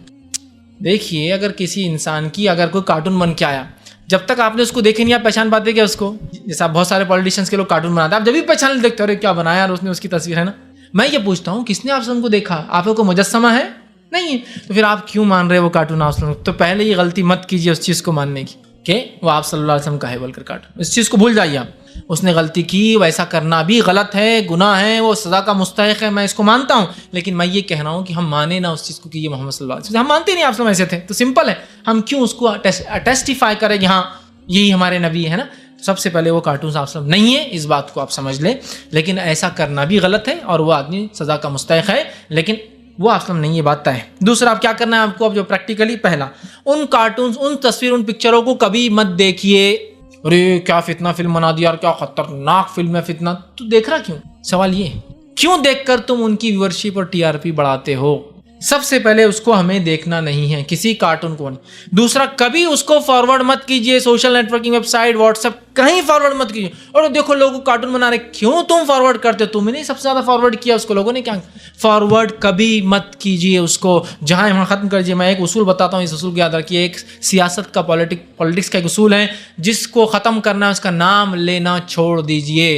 دیکھیے، اگر کسی انسان کی اگر کوئی کارٹون بن کے آیا، جب تک آپ نے اس کو دیکھے نہیں آپ پہچان پاتے کیا اس کو؟ جیسا بہت سارے پولیٹیشینس کے لوگ کارٹون بناتے ہیں، آپ جب بھی پہچان لے دیکھتے ہو کیا بنایا یار اس نے، اس کی تصویر ہے نا. میں یہ پوچھتا ہوں کس نے آپ کو دیکھا؟ آپ کو مجسمہ ہے؟ نہیں ہے. تو پھر آپ کیوں مان رہے وہ کارٹون آپ؟ تو پہلے یہ غلطی مت کیجیے اس چیز کو ماننے کی کہ وہ آپ صلی اللہ علیہ وسلم کا ہے بول کر کارٹون. اس چیز کو بھول جائیے آپ. اس نے غلطی کی، ویسا کرنا بھی غلط ہے، گناہ ہے، وہ سزا کا مستحق ہے، میں اس کو مانتا ہوں. لیکن میں یہ کہہ رہا ہوں کہ ہم مانیں نہ اس چیز کو کہ یہ محمد صلی اللہ علیہ وسلم، ہم مانتے نہیں آپ سے ایسے تھے تو سمپل ہے. ہم کیوں اس کو ٹیسٹیفائی کریں کہ ہاں یہی ہمارے نبی ہے نا؟ سب سے پہلے وہ کارٹونز آپ سب نہیں ہیں، اس بات کو آپ سمجھ لیں. لیکن ایسا کرنا بھی غلط ہے اور وہ آدمی سزا کا مستحق ہے، لیکن وہ آپ سب نہیں، یہ بات طے ہے. دوسرا آپ کیا کرنا ہے آپ کو؟ اب جو پریکٹیکلی، پہلا ان کارٹونز، ان تصویر، ان پکچروں کو کبھی مت دیکھیے، ارے کیا فتنہ فلم بنا دیا یار، کیا خطرناک فلم ہے فتنہ. تو دیکھ رہا کیوں؟ سوال یہ ہے کیوں دیکھ کر تم ان کی ویورشپ اور ٹی آر پی بڑھاتے ہو؟ سب سے پہلے اس کو ہمیں دیکھنا نہیں ہے، کسی کارٹون کو نہیں. دوسرا، کبھی اس کو فارورڈ مت کیجئے، social networking website, WhatsApp, کہیں فارورڈ مت کیجئے. اور دیکھو لوگوں کارٹون بنا رہے، کیوں تم فارورڈ کرتے ہو؟ تم نے سب سے زیادہ فارورڈ کیا اس کو، لوگوں نے کیا. فارورڈ کبھی مت کیجئے اس کو، جہاں وہاں ختم کر دیجیے. میں ایک اصول بتاتا ہوں، اس اصول کو یاد رکھیے. ایک سیاست کا پولیٹکس کا ایک اصول ہے، جس کو ختم کرنا ہے اس کا نام لینا چھوڑ دیجئے.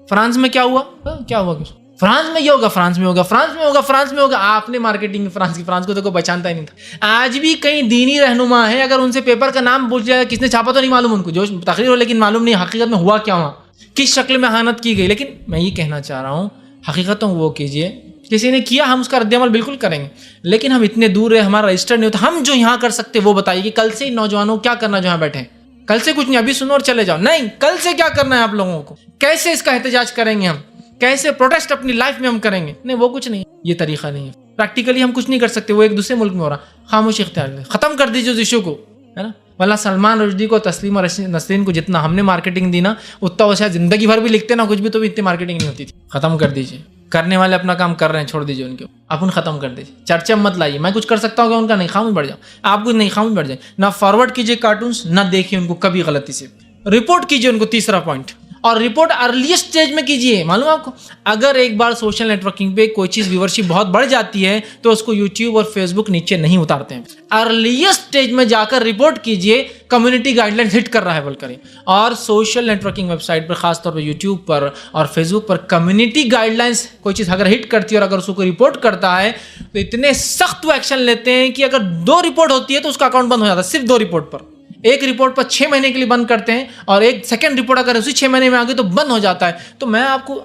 فرانس میں کیا ہوا؟ فرانس میں یہ ہوگا، فرانس میں ہوگا، فرانس میں ہوگا، فرانس میں ہوگا. آپ نے مارکیٹنگ فرانس کو تو کوئی پہچانتا ہی نہیں تھا. آج بھی کئی دینی رہنما ہیں، اگر ان سے پیپر کا نام پوچھ جائے کس نے چھاپا تو نہیں معلوم ان کو، جو تقریر ہو لیکن معلوم نہیں حقیقت میں ہوا کیا، وہاں کس شکل میں اہانت کی گئی. لیکن میں یہ کہنا چاہ رہا ہوں، حقیقتوں وہ کیجئے. کسی نے کیا ہم اس کا رد عمل بالکل کریں گے، لیکن ہم اتنے دور ہے، ہمارا رجسٹر نہیں ہوتا. ہم جو یہاں کر سکتے وہ بتائیے کہ کل سے نوجوانوں کیا کرنا جو یہاں بیٹھے ہیں. کل سے کچھ نہیں، ابھی سنو اور چلے جاؤ نہیں. کل سے کیا کرنا ہے آپ لوگوں کو، کیسے اس کا احتجاج کریں گے ہم، کیسے پروٹیسٹ اپنی لائف میں ہم کریں گے. نہیں، وہ کچھ نہیں، یہ طریقہ نہیں ہے. پریکٹیکلی ہم کچھ نہیں کر سکتے، وہ ایک دوسرے ملک میں ہو رہا. خاموشی اختیار کریں، ختم کر دیجیے اس ایشو کو، ہے نا. واللہ سلمان رشدی کو، تسلیمہ نسرین کو جتنا ہم نے مارکیٹنگ دی نا، اتنا وہ شاید زندگی بھر بھی لکھتے نا کچھ بھی تو بھی اتنی مارکیٹنگ نہیں ہوتی تھی. ختم کر دیجیے. کرنے والے اپنا کام کر رہے ہیں، چھوڑ دیجیے ان کو، اپن ختم کر دیجیے. چرچا مت لائیے. میں کچھ کر سکتا ہوں کہ ان کا نہیں، خاموش بیٹھ جاؤ. آپ کچھ نہیں، خاموش بیٹھ جائیں. نہ فارورڈ کیجیے کارٹونس، نہ دیکھیے ان کو کبھی غلطی سے. رپورٹ کیجیے ان کو، تیسرا پوائنٹ. اور رپورٹ ارلیسٹ اسٹیج میں کیجیے. معلوم آپ کو، اگر ایک بار سوشل نیٹ ورکنگ پہ کوئی چیز ویورشپ بہت بڑھ جاتی ہے تو اس کو یوٹیوب اور فیس بک نیچے نہیں اتارتے ہیں. ارلیسٹ اسٹیج میں جا کر رپورٹ کیجیے کمیونٹی گائیڈ لائن ہٹ کر رہا ہے بول کر. اور social networking website پر، خاص طور پہ یوٹیوب پر اور فیس بک پر، کمیونٹی گائیڈ لائنس کوئی چیز اگر ہٹ کرتی ہے اور اگر اس کو رپورٹ کرتا ہے تو اتنے سخت ایکشن لیتے ہیں کہ اگر 2 رپورٹ ہوتی ہے تو اس کا اکاؤنٹ بند ہو جاتا ہے. صرف 2 رپورٹ پر. ایک رپورٹ پر 6 مہینے کے لیے بند کرتے ہیں، اور ایک سیکنڈ رپورٹ اگر اسی 6 مہینے میں آ گئی تو بند ہو جاتا ہے. تو میں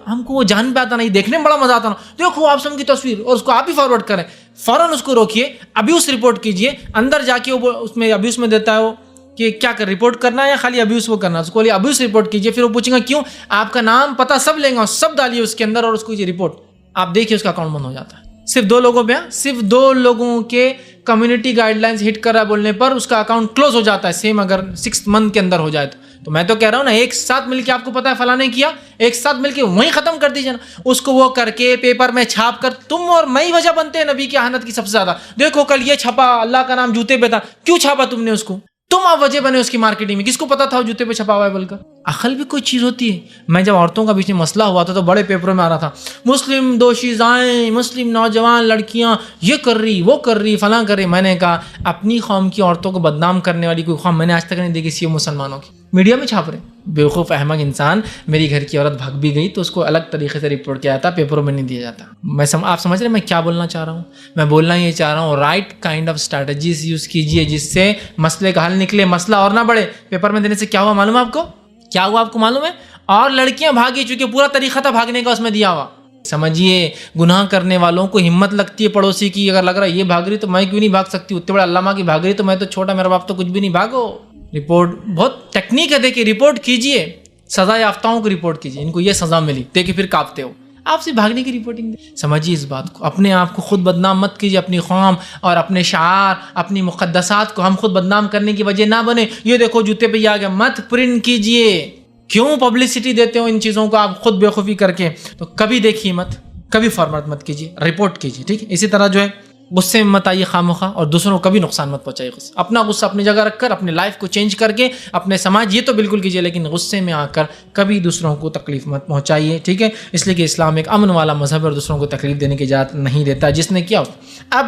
ہم کو وہ جان پہ آتا نہیں، دیکھنے میں بڑا مزہ آتا نا. دیکھو آپ سب کی تصویر اور اس کو آپ ہی فارورڈ کریں. فوراً اس کو روکیے، ابھی اس رپورٹ کیجیے. اندر جا کے وہ اس میں ابھی اس میں دیتا ہے وہ کہ کیا کر رپورٹ کرنا ہے یا خالی ابیوز وہ کرنا ہے. اس کو ابیوز رپورٹ کیجیے. پھر وہ پوچھیں گا کیوں، آپ کا نام پتہ سب لیں گے اور سب ڈالیے اس کے اندر اور اس کو یہ رپورٹ. آپ دیکھیے اس کا اکاؤنٹ بند ہو جاتا ہے. صرف 2 لوگوں پہ، صرف 2 لوگوں کے کمیونٹی گائیڈ لائنز ہٹ کر رہا ہے بولنے پر اس کا اکاؤنٹ کلوز ہو جاتا ہے. سیم اگر 6 منتھ کے اندر ہو جائے تو میں تو کہہ رہا ہوں نا، ایک ساتھ مل کے آپ کو پتا ہے فلاں نے کیا، ایک ساتھ مل کے وہیں ختم کر دیجیے نا. اس کو وہ کر کے پیپر میں چھاپ کر تم اور میں ہی وجہ بنتے ہیں نبی کی اہانت کی سب سے زیادہ. دیکھو کل یہ چھپا، اللہ کا نام جوتے پہ تھا، کیوں چھاپا تم نے اس کو؟ تم آپ وجہ بنے اس کی مارکیٹنگ میں. کس کو پتا تھا وہ جوتے پہ چھپا ہوا ہے بول کر؟ عقل بھی کوئی چیز ہوتی ہے. میں جب عورتوں کا بیچ میں مسئلہ ہوا تھا تو بڑے پیپروں میں آ رہا تھا، مسلم دوشیزائیں، مسلم نوجوان لڑکیاں یہ کر رہی، وہ کر رہی، فلاں کر رہی. میں نے کہا اپنی قوم کی عورتوں کو بدنام کرنے والی کوئی قوم میں نے آج تک نہیں دیکھی سی مسلمانوں کی. میڈیا میں چھاپ رہے. بیوقوف احمق انسان. میری گھر کی عورت بھاگ بھی گئی تو اس کو الگ طریقے سے رپورٹ کیا جاتا، پیپروں میں نہیں دیا جاتا. آپ سمجھ رہے میں کیا بولنا چاہ رہا ہوں؟ میں بولنا یہ چاہ رہا ہوں، right kind of strategies use کیجیے جس سے مسئلے کا حل نکلے، مسئلہ اور نہ بڑھے. پیپر میں دینے سے کیا ہوا معلوم ہے آپ کو؟ کیا ہوا آپ کو معلوم ہے؟ اور لڑکیاں بھاگی، چونکہ پورا طریقہ تھا بھاگنے کا اس میں دیا ہوا. سمجھیے، گناہ کرنے والوں کو ہمت لگتی ہے پڑوسی کی. اگر لگ رہا ہے یہ بھاگ رہی تو میں کیوں نہیں بھاگ سکتی، اتنے بڑے علامہ کی بھاگ رہی تو میں تو چھوٹا، میرا باپ تو کچھ بھی نہیں. بھاگو. رپورٹ بہت ٹیکنیک ہے، دیکھیے رپورٹ کیجیے. سزا یافتاؤں کو رپورٹ کیجیے، ان کو یہ سزا ملی، دیکھیے پھر کانپتے ہو. آپ سے بھاگنے کی رپورٹنگ سمجھیے اس بات کو. اپنے آپ کو خود بدنام مت کیجیے، اپنی قوم اور اپنے شعار، اپنی مقدسات کو ہم خود بدنام کرنے کی وجہ نہ بنے. یہ دیکھو جوتے پہ یہ آ گیا، مت پرنٹ کیجیے. کیوں پبلسٹی دیتے ہو ان چیزوں کو آپ خود بےخوفی کر کے؟ تو کبھی دیکھیے مت، کبھی فارورڈ مت کیجیے، رپورٹ کیجیے. ٹھیک ہے. اسی طرح جو ہے غصے میں مت آئیے خواہ، اور دوسروں کو کبھی نقصان مت پہنچائیے. اپنا غصہ اپنی جگہ رکھ کر اپنے لائف کو چینج کر کے اپنے سماج یہ تو بالکل کیجیے، لیکن غصے میں آ کر کبھی دوسروں کو تکلیف مت پہنچائیے. ٹھیک ہے. اس لیے کہ اسلام ایک امن والا مذہب ہے اور دوسروں کو تکلیف دینے کی اجازت نہیں دیتا. جس نے کیا اب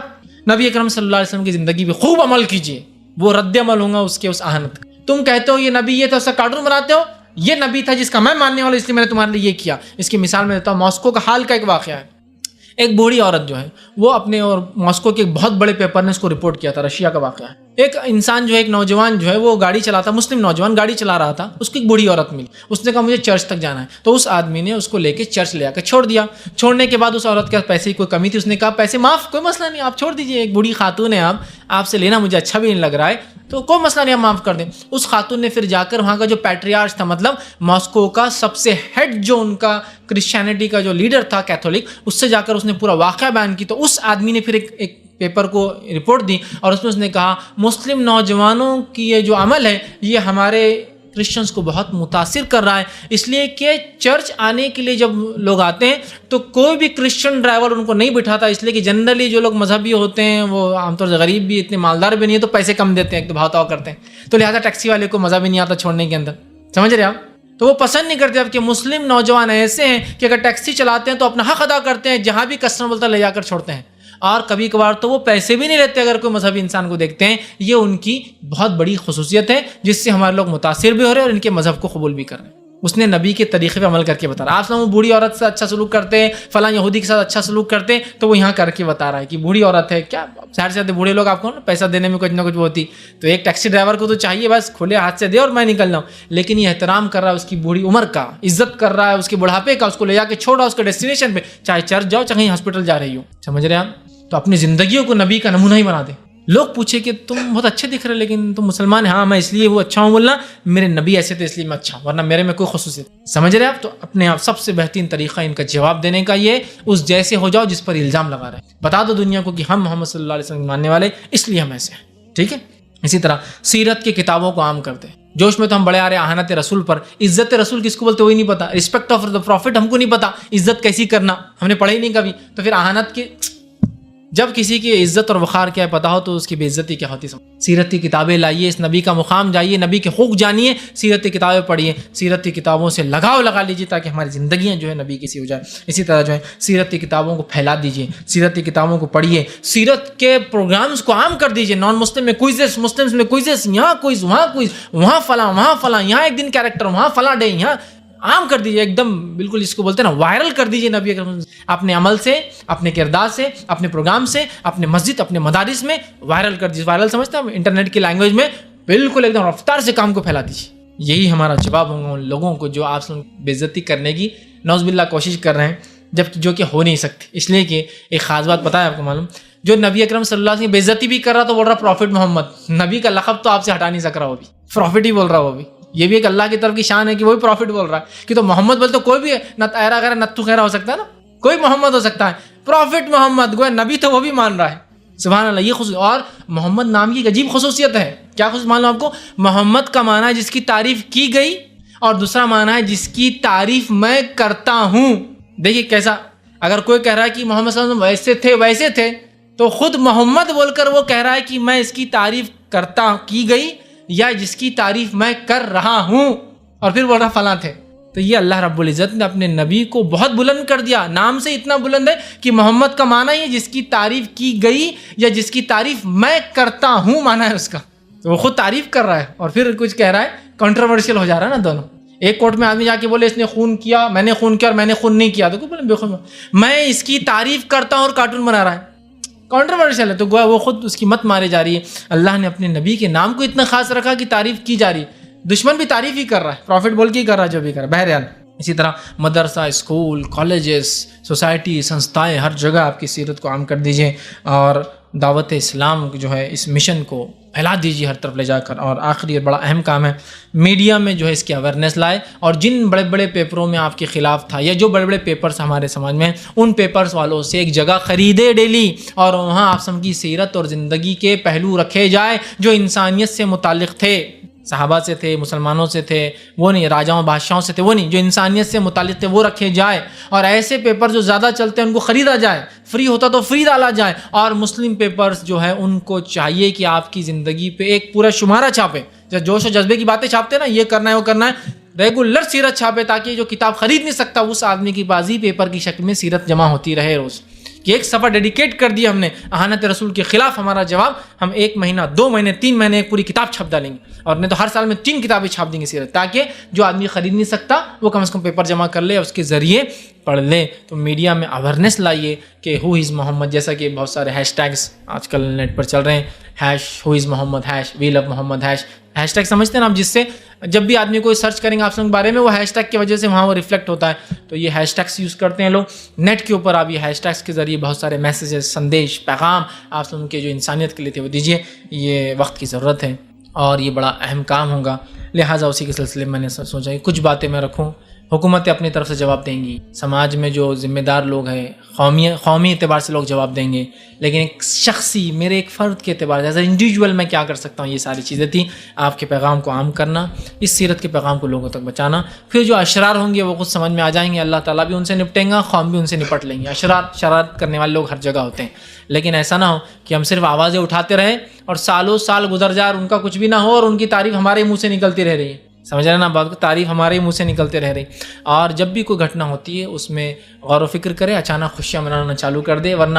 نبی اکرم صلی اللہ علیہ وسلم کی زندگی پہ خوب عمل کیجیے، وہ رد عمل ہوگا اس کے اس اہانت کا. تم کہتے ہو یہ نبی یہ تھا، اس کا کارٹون بناتے ہو، یہ نبی تھا جس کا میں ماننے والا، اس لیے میں نے تمہارے لیے یہ کیا. اس کی مثال میں دیتا ہوں. ماسکو کا حال کا ایک واقعہ ہے. ایک بوڑھی عورت جو ہے وہ اپنے اور ماسکو کے ایک بہت بڑے پیپر نے اس کو رپورٹ کیا تھا. رشیا کا واقعہ ہے. ایک انسان جو ہے، ایک نوجوان جو ہے، وہ گاڑی چلاتا، مسلم نوجوان گاڑی چلا رہا تھا. اس کو ایک بوڑھی عورت ملی. اس نے کہا مجھے چرچ تک جانا ہے. تو اس آدمی نے اس کو لے کے چرچ لے آ کے چھوڑ دیا. چھوڑنے کے بعد اس عورت کے پاس پیسے کی کوئی کمی تھی. اس نے کہا پیسے معاف، کوئی مسئلہ نہیں، آپ چھوڑ دیجیے. ایک بوڑھی خاتون ہے، آپ سے لینا مجھے اچھا بھی نہیں لگ رہا ہے، تو کوئی مسئلہ نہیں، آپ معاف کر دیں. اس خاتون نے پھر جا کر وہاں کا جو پیٹریارچ تھا، مطلب ماسکو کا سب سے ہیڈ جو ان کا کرسچینٹی کا جو لیڈر تھا کیتھولک، اس سے جا کر اس نے پورا واقعہ بیان کی. تو اس آدمی نے پھر ایک پیپر کو رپورٹ دی اور اس میں اس نے کہا مسلم نوجوانوں کی یہ جو عمل ہے یہ ہمارے کرسچنس کو بہت متاثر کر رہا ہے، اس لیے کہ چرچ آنے کے لیے جب لوگ آتے ہیں تو کوئی بھی کرسچن ڈرائیور ان کو نہیں بٹھاتا، اس لیے کہ جنرلی جو لوگ مذہبی ہوتے ہیں وہ عام طور سے غریب بھی اتنے مالدار بھی نہیں ہے، تو پیسے کم دیتے ہیں، ایک تو بھاؤ تاؤ کرتے ہیں، تو لہٰذا ٹیکسی والے کو مزہ بھی نہیں آتا چھوڑنے کے اندر، سمجھ رہے آپ؟ تو وہ پسند نہیں کرتے اب کہ مسلم نوجوان ایسے ہیں کہ اگر ٹیکسی چلاتے ہیں تو اپنا حق ادا کرتے ہیں، جہاں بھی کسٹمر بولتا ہے لے جا کر چھوڑتے ہیں، اور کبھی کبھار تو وہ پیسے بھی نہیں لیتے اگر کوئی مذہبی انسان کو دیکھتے ہیں۔ یہ ان کی بہت بڑی خصوصیت ہے جس سے ہمارے لوگ متاثر بھی ہو رہے ہیں اور ان کے مذہب کو قبول بھی کر رہے ہیں۔ اس نے نبی کے طریقے پہ عمل کر کے بتا رہا ہے۔ آپ وہ بوڑھی عورت سے اچھا سلوک کرتے ہیں، فلاں یہودی کے ساتھ اچھا سلوک کرتے ہیں، تو وہ یہاں کر کے بتا رہا ہے کہ بوڑھی عورت ہے کیا، شہر سے بوڑھے لوگ آپ کو پیسہ دینے میں کچھ نہ کچھ ہوتی، تو ایک ٹیکسی ڈرائیور کو تو چاہیے بس کھلے ہاتھ سے دے اور میں نکل جاؤں، لیکن یہ احترام کر رہا ہے اس کی بوڑھی عمر کا، عزت کر رہا ہے اس کے بڑھاپے کا، اس کو لے جا کے چھوڑ رہا ہے اس کے ڈیسٹینیشن پہ، چاہے چرچ جاؤ چاہے ہاسپٹل جا رہی ہو، سمجھ رہے ہیں آپ؟ تو اپنی زندگیوں کو نبی کا نمونہ ہی بنا دیں۔ لوگ پوچھے کہ تم بہت اچھے دکھ رہے لیکن تم مسلمان ہیں، ہاں میں اس لیے وہ اچھا ہوں بولنا، میرے نبی ایسے تھے اس لیے میں اچھا ہوں، ورنہ میرے میں کوئی خصوصیت، سمجھ رہے آپ؟ تو اپنے آپ سب سے بہترین طریقہ ان کا جواب دینے کا یہ اس جیسے ہو جاؤ جس پر الزام لگا رہے ہیں، بتا دو دنیا کو کہ ہم محمد صلی اللہ علیہ وسلم ماننے والے اس لیے ہم ایسے ہیں، ٹھیک ہے؟ اسی طرح سیرت کی کتابوں کو عام کرتے ہیں، جوش میں تو ہم بڑے آ رہے ہیں اہانت رسول پر، عزت رسول کس کو بولتے وہی نہیں پتا، رسپیکٹ آف دا پروفٹ ہم کو نہیں پتا، عزت کیسی کرنا ہم نے پڑھا ہی نہیں کبھی، تو پھر اہانت کی جب کسی کی عزت اور وقار کیا ہے پتا ہو تو اس کی بے عزتی کیا ہوتی ہے۔ سیرت کی کتابیں لائیے، اس نبی کا مقام جائیے، نبی کے حقوق جانیے، سیرت کی کتابیں پڑھیے، سیرت کی کتابوں سے لگاؤ لگا لیجیے تاکہ ہماری زندگیاں جو ہے نبی کی سی ہو جائے۔ اسی طرح جو ہے سیرت کی کتابوں کو پھیلا دیجیے، سیرت کی کتابوں کو پڑھیے، سیرت کے پروگرامز کو عام کر دیجیے، نان مسلم میں کوئزز، مسلمز میں کوئزز، یہاں کوئز وہاں کوئز، وہاں فلاں، یہاں ایک دن کیریکٹر، وہاں فلاں ڈے، یہاں عام کر دیجیے، ایک دم بالکل اس کو بولتے ہیں نا وائرل کر دیجیے نبی اکرم اپنے عمل سے، اپنے کردار سے، اپنے پروگرام سے، اپنے مسجد، اپنے مدارس میں وائرل کر دیجیے۔ وائرل سمجھتے ہیں انٹرنیٹ کی لینگویج میں، بالکل ایک دم رفتار سے کام کو پھیلا دیجیے۔ یہی ہمارا جواب ہوگا ان لوگوں کو جو آپ سے بے عزتی کرنے کی نعوذ باللہ کوشش کر رہے ہیں، جو کہ ہو نہیں سکتی، اس لیے کہ ایک خاص بات پتہ ہے آپ کو معلوم، جو نبی اکرم صلی اللہ علیہ وسلم کی بے عزتی بھی کر رہا تو بول رہا پروفٹ محمد، نبی کا لقب تو آپ سے ہٹا نہیں سک رہا، وہ بھی پروفٹ ہی بول رہا، وہ بھی یہ بھی ایک اللہ کی طرف کی شان ہے کہ وہی پروفٹ بول رہا ہے، کہ تو محمد بولے تو کوئی بھی نہ ایرا غیرہ نتو خیرہ ہو سکتا ہے نا، کوئی محمد ہو سکتا ہے، پروفٹ محمد گویا نبی تو وہ بھی مان رہا ہے، سبحان اللہ۔ یہ خصوصیت، اور محمد نام کی ایک عجیب خصوصیت ہے، کیا خصوصیت مان لو آپ کو، محمد کا معنی ہے جس کی تعریف کی گئی، اور دوسرا معنی ہے جس کی تعریف میں کرتا ہوں۔ دیکھیے کیسا، اگر کوئی کہہ رہا ہے کہ محمد صلی اللہ علیہ وسلم ویسے تھے تو خود محمد بول کر وہ کہہ رہا ہے کہ میں اس کی تعریف کرتا کی گئی یا جس کی تعریف میں کر رہا ہوں، اور پھر بول رہا فلاں تھے۔ تو یہ اللہ رب العزت نے اپنے نبی کو بہت بلند کر دیا، نام سے اتنا بلند ہے کہ محمد کا معنی ہے جس کی تعریف کی گئی یا جس کی تعریف میں کرتا ہوں معنی ہے اس کا، تو وہ خود تعریف کر رہا ہے اور پھر کچھ کہہ رہا ہے، کنٹروورشل ہو جا رہا ہے نا دونوں۔ ایک کورٹ میں آدمی جا کے بولے اس نے خون کیا، میں نے خون کیا اور میں نے خون نہیں کیا، تو بولے بے خون، میں اس کی تعریف کرتا ہوں اور کارٹون بنا رہا ہے، کنٹروورشل ہے، تو گویا وہ خود اس کی مت مارے جا رہی ہے۔ اللہ نے اپنے نبی کے نام کو اتنا خاص رکھا کہ تعریف کی جا رہی ہے، دشمن بھی تعریف ہی کر رہا ہے، پروفٹ بول کے ہی کر رہا ہے جو بھی کر رہا ہے۔ بہرحال اسی طرح مدرسہ، اسکول، کالجز، سوسائٹی، سنستھائیں، ہر جگہ آپ کی سیرت کو عام کر دیجیے اور دعوت اسلام جو ہے اس مشن کو پھیلا دیجیے ہر طرف لے جا کر۔ اور آخری اور بڑا اہم کام ہے، میڈیا میں جو ہے اس کی اویئرنیس لائے، اور جن بڑے بڑے پیپروں میں آپ کے خلاف تھا یا جو بڑے بڑے پیپرز ہمارے سماج میں ہیں، ان پیپرز والوں سے ایک جگہ خریدے ڈیلی، اور وہاں آپ سب کی سیرت اور زندگی کے پہلو رکھے جائے جو انسانیت سے متعلق تھے، صحابہ سے تھے، مسلمانوں سے تھے، وہ نہیں، راجاؤں بادشاہوں سے تھے، وہ نہیں، جو انسانیت سے متعلق تھے وہ رکھے جائے، اور ایسے پیپر جو زیادہ چلتے ہیں ان کو خریدا جائے، فری ہوتا تو فری ڈالا جائے، اور مسلم پیپرز جو ہے ان کو چاہیے کہ آپ کی زندگی پہ ایک پورا شمارہ چھاپے، جب جوش و جذبے کی باتیں چھاپتے ہیں نا، یہ کرنا ہے وہ کرنا ہے، ریگولر سیرت چھاپے تاکہ جو کتاب خرید نہیں سکتا اس آدمی کی بازی پیپر کی شکل میں سیرت جمع ہوتی رہے روز، کہ ایک صفحہ ڈیڈیکیٹ کر دیا ہم نے اہانت رسول کے خلاف، ہمارا جواب، ہم 1 مہینہ 2 مہینے 3 مہینے ایک پوری کتاب چھپ ڈالیں گے، اور نہیں تو ہر سال میں 3 کتابیں چھاپ دیں گے سیرت، تاکہ جو آدمی خرید نہیں سکتا وہ کم از کم پیپر جمع کر لے، اس کے ذریعے پڑھ لے۔ تو میڈیا میں اویئرنیس لائیے کہ ہو از محمد، جیسا کہ بہت سارے ہیش ٹیگز آج کل نیٹ پر چل رہے ہیں، ہیش ہو از محمد، ہیش وی لو محمد، ہیش ٹیگ سمجھتے ہیں نا آپ، جس سے جب بھی آدمی کوئی سرچ کریں گے آپ کے بارے میں وہ ہیش ٹیگ کی وجہ سے وہاں وہ ریفلیکٹ ہوتا ہے، تو یہ ہیش ٹیگس یوز کرتے ہیں لوگ نیٹ کے اوپر، آپ یہ ہیش ٹیگس کے ذریعے بہت سارے میسیجز، سندیش، پیغام آپ ان کے جو انسانیت کے لیے تھے وہ دیجیے، یہ وقت کی ضرورت ہے اور یہ بڑا اہم کام ہوگا، لہٰذا اسی کے سلسلے میں نے سوچا کہ کچھ باتیں میں رکھوں، حکومتیں اپنی طرف سے جواب دیں گی، سماج میں جو ذمہ دار لوگ ہیں قومی اعتبار سے لوگ جواب دیں گے، لیکن ایک شخصی میرے ایک فرد کے اعتبار سے ایز اے انڈیویجول میں کیا کر سکتا ہوں، یہ ساری چیزیں تھیں. آپ کے پیغام کو عام کرنا، اس سیرت کے پیغام کو لوگوں تک بچانا. پھر جو اشرار ہوں گے وہ خود سمجھ میں آ جائیں گے، اللہ تعالیٰ بھی ان سے نپٹیں گا، قوم بھی ان سے نپٹ لیں گے. شرارت کرنے والے لوگ ہر جگہ ہوتے ہیں، لیکن ایسا نہ ہو کہ ہم صرف آوازیں اٹھاتے رہیں اور سالوں سال گزر جائے اور ان کا کچھ بھی نہ ہو اور ان کی تعریف ہمارے منہ سے نکلتی رہ رہی ہے. سمجھ رہے ہیں نا بات کو، تعریف ہمارے منہ سے نکلتے رہ رہی. اور جب بھی کوئی گھٹنا ہوتی ہے اس میں غور و فکر کرے، اچانک خوشیاں منانا چالو کر دے، ورنہ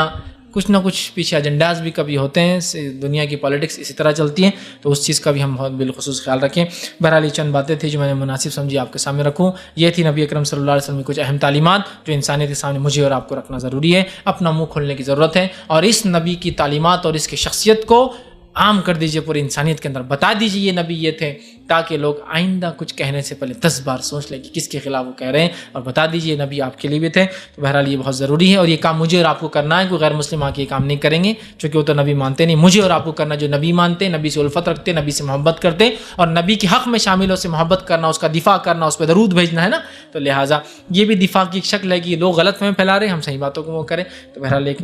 کچھ نہ کچھ پیچھے ایجنڈاز بھی کبھی ہوتے ہیں. دنیا کی پالیٹکس اسی طرح چلتی ہیں، تو اس چیز کا بھی ہم بہت بالخصوص خیال رکھیں. بہرحال یہ چند باتیں تھیں جو میں نے مناسب سمجھی آپ کے سامنے رکھوں. یہ تھی نبی اکرم صلی اللہ علیہ وسلم کی کچھ اہم تعلیمات جو انسانیت کے سامنے مجھے اور آپ کو رکھنا ضروری ہے. اپنا منہ کھولنے کی ضرورت ہے اور اس نبی کی تعلیمات اور اس کی شخصیت کو عام کر دیجئے پوری انسانیت کے اندر. بتا دیجئے یہ نبی یہ تھے، تاکہ لوگ آئندہ کچھ کہنے سے پہلے 10 بار سوچ لیں کہ کس کے خلاف وہ کہہ رہے ہیں، اور بتا دیجئے یہ نبی آپ کے لیے بھی تھے. تو بہرحال یہ بہت ضروری ہے اور یہ کام مجھے اور آپ کو کرنا ہے. کوئی غیر مسلم آ کے یہ کام نہیں کریں گے چونکہ وہ تو نبی مانتے نہیں. مجھے اور آپ کو کرنا جو نبی مانتے، نبی سے الفت رکھتے، نبی سے محبت کرتے اور نبی کے حق میں شامل سے محبت کرنا، اس کا دفاع کرنا، اس پہ درود بھیجنا ہے نا. تو لہٰذا یہ بھی دفاع کی ایک شکل ہے کہ لوگ غلط فہمی پھیلا رہے ہیں، ہم صحیح باتوں کو وہ کریں. تو بہرحال ایک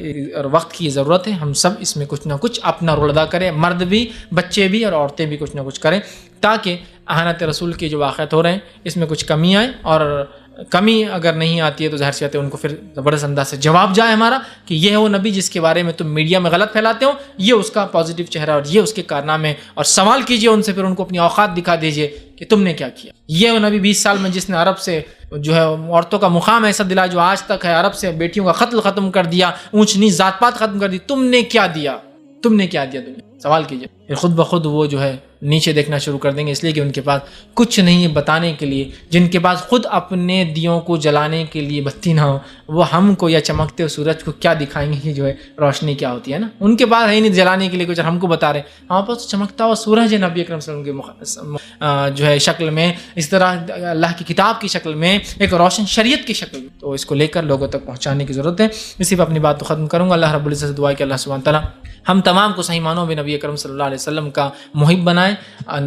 وقت کی ضرورت ہے، ہم سب اس میں کچھ نہ کچھ اپنا رول ادا کریں، مرد بھی، بچے بھی اور عورتیں بھی کچھ نہ کچھ کریں، تاکہ اہانت رسول کے جو واقعات ہو رہے ہیں اس میں کچھ کمی آئے. اور کمی اگر نہیں آتی ہے تو ظاہر سی بات ہے ان کو پھر زبردست انداز سے جواب جائے ہمارا کہ یہ ہے وہ نبی جس کے بارے میں تم میڈیا میں غلط پھیلاتے ہو، یہ اس کا پازیٹیو چہرہ اور یہ اس کے کارنامے، اور سوال کیجئے ان سے، پھر ان کو اپنی اوقات دکھا دیجئے کہ تم نے کیا کیا. یہ وہ نبی 20 سال میں جس نے عرب سے جو ہے عورتوں کا مقام ایسا دلا جو آج تک ہے، عرب سے بیٹیوں کا قتل ختم کر دیا، اونچ نیچ ذات پات ختم کر دی. تم نے کیا دیا؟ تم نے کیا دیا دنیا؟ سوال کیجئے. پھر خود بخود وہ جو ہے نیچے دیکھنا شروع کر دیں گے، اس لیے کہ ان کے پاس کچھ نہیں ہے بتانے کے لیے. جن کے پاس خود اپنے دیوں کو جلانے کے لیے بتی نہ ہو، وہ ہم کو یا چمکتے ہوئے سورج کو کیا دکھائیں گے کہ جو ہے روشنی کیا ہوتی ہے نا. ان کے پاس ہے نہیں جلانے کے لیے کچھ، ہم کو بتا رہے ہیں. ہمارے پاس چمکتا ہوا سورج ہے نبی اکرم صلی اللہ علیہ وسلم کے جو ہے شکل میں، اس طرح اللہ کی کتاب کی شکل میں، ایک روشن شریعت کی شکل میں. تو اس کو لے کر لوگوں تک پہنچانے کی ضرورت ہے. اسی پہ اپنی بات کو ختم کروں گا. اللہ رب العزت سے دعا ہے کہ اللہ سبحانہ تعالیٰ ہم تمام کو صحیح معنوں میں نبی اکرم صلی اللہ علیہ وسلم کا محب بنائے،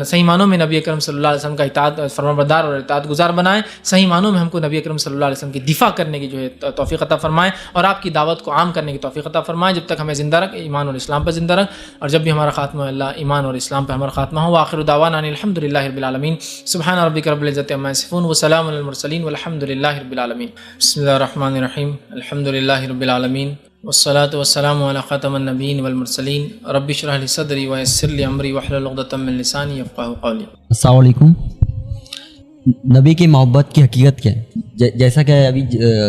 صحیح معنوں میں نبی اکرم صلی اللہ علیہ وسلم کا اطاعت فرمانبردار اور اطاعت گزار بنائے. صحیح معنوں میں ہم کو نبی اکرم صلی اللہ علیہ وسلم کی دفاع کرنے کی جو ہے توفیق عطا فرمائے، اور آپ کی دعوت کو عام کرنے کی توفیق عطا فرمائے. جب تک ہمیں زندہ رکھ، ایمان اور اسلام پر زندہ رکھ، اور جب بھی ہمارا خاتمہ اللہ ایمان اور اسلام پر ہمارا خاتمہ ہو. آخر دعوانا ان الحمد للہ رب العالمین. سبحان ربک رب العزۃ عما یصفون وسلام علی المرسلین والحمد للہ رب العالمین. بسم اللہ الرحمن الرحیم. الحمد للہ رب العالمین والصلاة والسلام على خاتم النبیین والمرسلین. رب اشرح لي صدری ويسر لي امری واحلل عقدۃ من لسانی یفقهوا قولی. السلام علیکم. نبی کی محبت کی حقیقت کیا ہے؟ جیسا کہ ابھی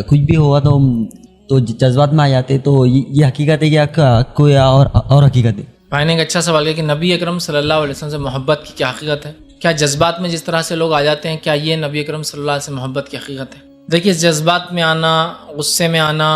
کچھ بھی ہوا تو جذبات میں آ جاتے، تو یہ حقیقت ہے کہ کوئی اور حقیقت ہے؟ بھائی نے ایک اچھا سوال کیا کہ نبی اکرم صلی اللہ علیہ وسلم سے محبت کی کیا حقیقت ہے؟ کیا جذبات میں جس طرح سے لوگ آ جاتے ہیں، کیا یہ نبی اکرم صلی اللہ علیہ وسلم محبت کی حقیقت ہے؟ دیکھیے، جذبات میں آنا، غصے میں آنا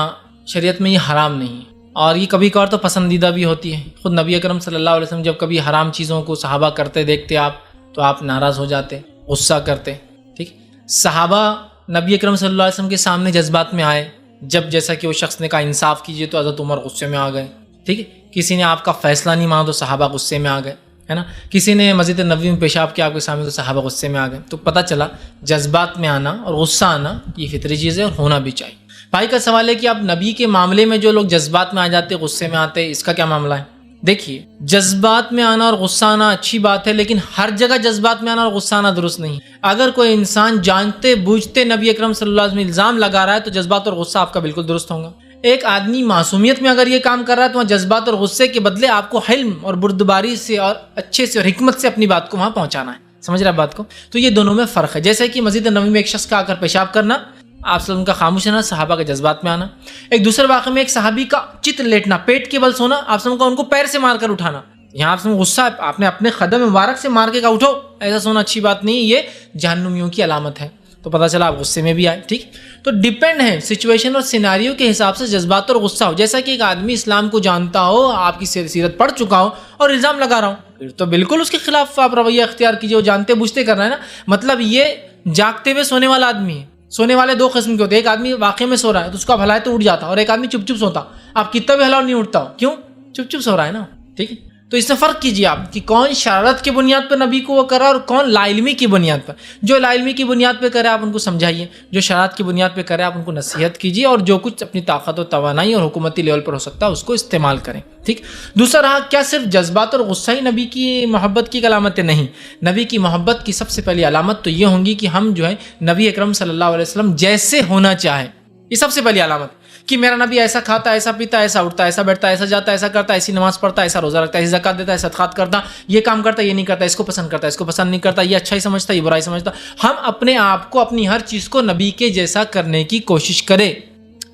شریعت میں یہ حرام نہیں ہے، اور یہ کبھی کبھار تو پسندیدہ بھی ہوتی ہے. خود نبی اکرم صلی اللہ علیہ وسلم جب کبھی حرام چیزوں کو صحابہ کرتے دیکھتے آپ، تو آپ ناراض ہو جاتے، غصہ کرتے. ٹھیک، صحابہ نبی اکرم صلی اللہ علیہ وسلم کے سامنے جذبات میں آئے، جب جیسا کہ وہ شخص نے کہا انصاف کیجئے تو حضرت عمر غصے میں آ گئے. ٹھیک ہے، کسی نے آپ کا فیصلہ نہیں مانا تو صحابہ غصے میں آ گئے، ہے نا. کسی نے مسجد نبوی میں پیشاب کیا آپ کے سامنے تو صحابہ غصے میں آ گئے. تو پتہ چلا جذبات میں آنا اور غصہ آنا یہ فطری چیز ہے اور ہونا بھی چاہیے. بھائی کا سوال ہے کہ آپ نبی کے معاملے میں جو لوگ جذبات میں آ جاتے، غصے میں آتے، اس کا کیا معاملہ ہے؟ دیکھیے، جذبات میں آنا اور غصہ آنا اچھی بات ہے، لیکن ہر جگہ جذبات میں آنا اور غصہ آنا درست نہیں. اگر کوئی انسان جانتے بوجھتے نبی اکرم صلی اللہ علیہ وسلم الزام لگا رہا ہے تو جذبات اور غصہ آپ کا بالکل درست ہوگا. ایک آدمی معصومیت میں اگر یہ کام کر رہا ہے تو وہاں جذبات اور غصے کے بدلے آپ کو حلم اور بردباری سے اور اچھے سے اور حکمت سے اپنی بات کو وہاں پہنچانا ہے. سمجھ رہا ہے بات کو؟ تو یہ دونوں میں فرق ہے. جیسے کہ مسجد نبوی میں ایک شخص کا آ کر پیشاب کرنا، آپ صلی اللہ علیہ وسلم کا خاموش رہنا، صحابہ کے جذبات میں آنا. ایک دوسرے واقعے میں ایک صحابی کا چت لیٹنا، پیٹ کے بل سونا، آپ صلی اللہ علیہ وسلم کا ان کو پیر سے مار کر اٹھانا. یہاں آپ سے غصہ آپ نے اپنے قدم مبارک سے مار کے کہا اٹھو، ایسا سونا اچھی بات نہیں، یہ جہنمیوں کی علامت ہے. تو پتہ چلا آپ غصے میں بھی آئے. ٹھیک، تو ڈیپینڈ ہے سچویشن اور سیناریو کے حساب سے جذبات اور غصہ ہو. جیسا کہ ایک آدمی اسلام کو جانتا ہو، آپ کی سیرت پڑھ چکا ہو اور الزام لگا رہا ہوں، پھر تو بالکل اس کے خلاف آپ رویہ اختیار کیجیے. وہ جانتے بوجھتے کر رہا ہے نا. مطلب یہ جاگتے ہوئے سونے والا آدمی ہے. سونے والے دو قسم کے ہوتے ہیں، ایک آدمی واقعے میں سو رہا ہے تو اس کو آپ ہلائے تو اٹھ جاتا، اور ایک آدمی چپ چپ سوتا، آپ کتنا بھی ہلاؤ نہیں اٹھتا ہو. کیوں؟ چپ چپ سو رہا ہے نا. ٹھیک ہے، تو اس میں فرق کیجیے آپ کہ کون شرارت کی بنیاد پر نبی کو وہ کرا اور کون لا علمی کی بنیاد پر. جو لا علمی کی بنیاد پہ کرے آپ ان کو سمجھائیے, جو شرارت کی بنیاد پہ کرے آپ ان کو نصیحت کیجیے, اور جو کچھ اپنی طاقت و توانائی اور حکومتی لیول پر ہو سکتا ہے اس کو استعمال کریں. ٹھیک. دوسرا رہا, کیا صرف جذبات اور غصہ ہی نبی کی محبت کی علامتیں؟ نہیں, نبی کی محبت کی سب سے پہلی علامت تو یہ ہوں گی کہ ہم جو ہے نبی اکرم صلی اللہ علیہ وسلم جیسے ہونا چاہیں. یہ سب سے پہلی علامت کہ میرا نبی ایسا کھاتا, ایسا پیتا, ایسا اٹھتا, ایسا بیٹھتا, ایسا جاتا, ایسا کرتا, ایسی نماز پڑھتا, ایسا روزہ رکھتا, ایسی زکات دیتا, ایسا صدقات کرتا, یہ کام کرتا, یہ نہیں کرتا, اس کو پسند کرتا, اس کو پسند نہیں کرتا, یہ اچھائی سمجھتا, یہ برائی سمجھتا. ہم اپنے آپ کو اپنی ہر چیز کو نبی کے جیسا کرنے کی کوشش کریں,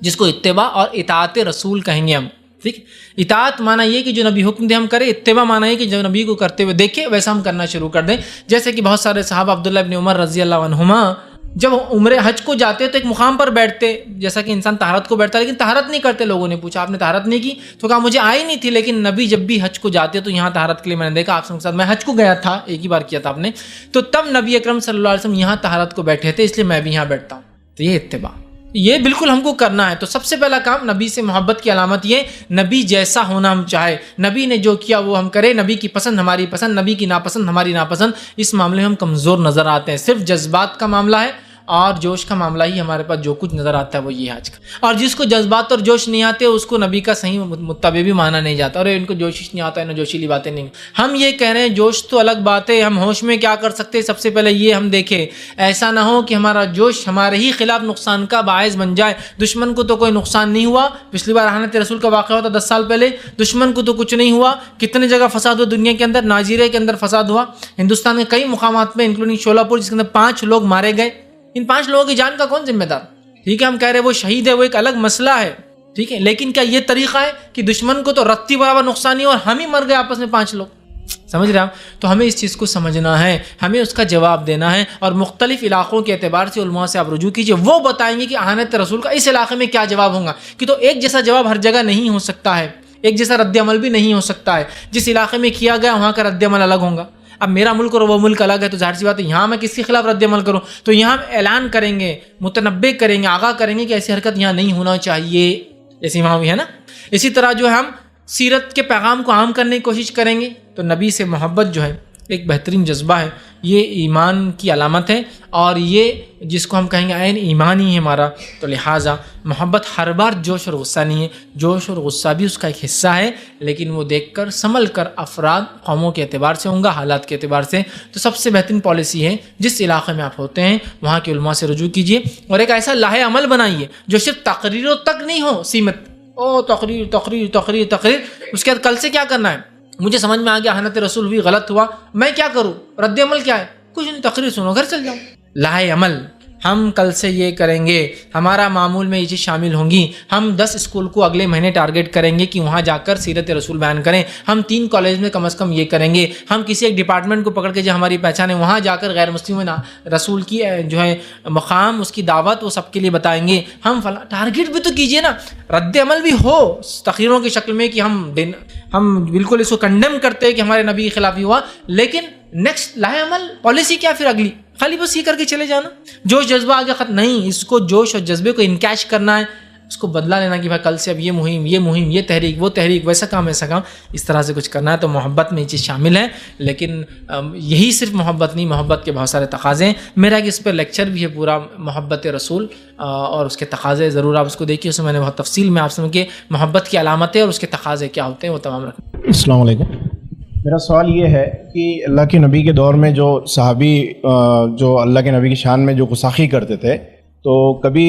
جس کو اتباع اور اطاعت رسول کہیں گے ہم. ٹھیک. اطاعت مانا یہ کہ جو نبی حکم دے ہم کریں, اتباع مانا یہ کہ جو نبی کو کرتے ہوئے دیکھیں ویسا ہم کرنا شروع کر دیں. جیسے کہ بہت سارے صحابہ عبداللہ ابن عمر رضی اللہ عنہما جب عمرے حج کو جاتے تو ایک مقام پر بیٹھتے, جیسا کہ انسان طہارت کو بیٹھتا, لیکن طہارت نہیں کرتے. لوگوں نے پوچھا آپ نے طہارت نہیں کی؟ تو کہا مجھے آئی نہیں تھی, لیکن نبی جب بھی حج کو جاتے تو یہاں طہارت کے لیے میں نے دیکھا. آپ کے ساتھ میں حج کو گیا تھا, ایک ہی بار کیا تھا آپ نے, تو تب نبی اکرم صلی اللہ علیہ وسلم یہاں طہارت کو بیٹھے تھے, اس لیے میں بھی یہاں بیٹھتا ہوں. تو یہ اتباع, یہ بالکل ہم کو کرنا ہے. تو سب سے پہلا کام نبی سے محبت کی علامت یہ, نبی جیسا ہونا ہم چاہے, نبی نے جو کیا وہ ہم کریں, نبی کی پسند ہماری پسند, نبی کی ناپسند ہماری ناپسند. اس معاملے میں ہم کمزور نظر آتے ہیں. صرف جذبات کا معاملہ ہے اور جوش کا معاملہ ہی ہمارے پاس جو کچھ نظر آتا ہے وہ یہ ہے آج کا. اور جس کو جذبات اور جوش نہیں آتے اس کو نبی کا صحیح متبع بھی مانا نہیں جاتا. اور ان کو جوش نہیں آتا, انہیں جوشیلی باتیں نہیں. ہم یہ کہہ رہے ہیں جوش تو الگ بات ہے, ہم ہوش میں کیا کر سکتے ہیں سب سے پہلے یہ ہم دیکھیں. ایسا نہ ہو کہ ہمارا جوش ہمارے ہی خلاف نقصان کا باعث بن جائے. دشمن کو تو کوئی نقصان نہیں ہوا, پچھلی بار احانت رسول کا واقعہ ہوا تھا 10 سال پہلے, دشمن کو تو کچھ نہیں ہوا. کتنے جگہ فساد ہوا دنیا کے اندر, ناجیرے کے اندر فساد ہوا, ہندوستان کے کئی مقامات میں انکلوڈنگ شولہ پور, جس کے اندر 5 لوگ مارے گئے. ان 5 لوگوں کی جان کا کون ذمہ دار؟ ٹھیک ہے, ہم کہہ رہے ہیں وہ شہید ہے, وہ ایک الگ مسئلہ ہے. ٹھیک ہے, لیکن کیا یہ طریقہ ہے کہ دشمن کو تو رتی برابر نقصان نہیں اور ہم ہی مر گئے آپس میں 5 لوگ؟ سمجھ رہے ہیں آپ؟ تو ہمیں اس چیز کو سمجھنا ہے, ہمیں اس کا جواب دینا ہے. اور مختلف علاقوں کے اعتبار سے علماء سے آپ رجوع کیجئے, وہ بتائیں گے کہ احانت رسول کا اس علاقے میں کیا جواب ہوگا. کہ تو ایک جیسا جواب ہر جگہ نہیں ہو سکتا ہے, ایک جیسا رد عمل بھی نہیں ہو سکتا ہے. جس علاقے میں کیا گیا وہاں کا رد عمل الگ ہوگا. اب میرا ملک اور وہ ملک الگ ہے, تو ظاہر سی بات ہے یہاں میں کس کے خلاف رد عمل کروں؟ تو یہاں اعلان کریں گے, متنبع کریں گے, آگاہ کریں گے کہ ایسی حرکت یہاں نہیں ہونا چاہیے, جیسے وہاں بھی ہے نا. اسی طرح جو ہم سیرت کے پیغام کو عام کرنے کی کوشش کریں گے. تو نبی سے محبت جو ہے ایک بہترین جذبہ ہے, یہ ایمان کی علامت ہے, اور یہ جس کو ہم کہیں گے عین ایمان ہی ہے ہمارا. تو لہٰذا محبت ہر بار جوش اور غصہ نہیں ہے, جوش اور غصہ بھی اس کا ایک حصہ ہے, لیکن وہ دیکھ کر سنبھل کر افراد قوموں کے اعتبار سے ہوں گا, حالات کے اعتبار سے. تو سب سے بہترین پالیسی ہے جس علاقے میں آپ ہوتے ہیں وہاں کے علماء سے رجوع کیجیے, اور ایک ایسا لاہ عمل بنائیے جو صرف تقریروں تک نہیں ہو سیمت. او تقریر تقریر تقریر تقریر, اس کے بعد کل سے کیا کرنا ہے؟ مجھے سمجھ میں آ گیا احانت رسول ہوئی, غلط ہوا, میں کیا کروں؟ رد عمل کیا ہے؟ کچھ نہیں, تقریر سنو گھر چل جاؤ. لاہ عمل, ہم کل سے یہ کریں گے, ہمارا معمول میں یہ چیز شامل ہوں گی. ہم 10 اسکول کو اگلے مہینے ٹارگٹ کریں گے کہ وہاں جا کر سیرت رسول بیان کریں. ہم 3 کالج میں کم از کم یہ کریں گے. ہم کسی ایک ڈپارٹمنٹ کو پکڑ کے جو ہماری پہچان ہے وہاں جا کر غیر مسلم رسول کی جو ہے مقام, اس کی دعوت, وہ سب کے لیے بتائیں گے. ہم ٹارگٹ بھی تو کیجئے نا, رد عمل بھی ہو تقریروں کی شکل میں کہ ہم بالکل اس کو کنڈیم کرتے ہیں کہ ہمارے نبی کے خلاف ہی ہوا, لیکن نیکسٹ لاہ عمل پالیسی کیا پھر اگلی؟ خالی بس یہ کر کے چلے جانا. جوش جذبہ آگے ختم نہیں, اس کو جوش اور جذبے کو انکیش کرنا ہے, اس کو بدلا لینا کہ بھائی کل سے اب یہ مہم یہ تحریک وہ تحریک, ویسا کام ایسا کام, اس طرح سے کچھ کرنا ہے. تو محبت میں یہ چیز شامل ہے, لیکن یہی صرف محبت نہیں, محبت کے بہت سارے تقاضے ہیں. میرا ایک اس پہ لیکچر بھی ہے پورا محبت رسول اور اس کے تقاضے, ضرور آپ اس کو دیکھیے. اس میں میں نے بہت تفصیل میں آپ سمجھ کے محبت کی علامتیں اور اس کے تقاضے کیا ہوتے ہیں وہ تمام رکھیں. السلام علیکم. میرا سوال یہ ہے کہ اللہ کے نبی کے دور میں جو صحابی جو اللہ کے نبی کی شان میں جو گستاخی کرتے تھے, تو کبھی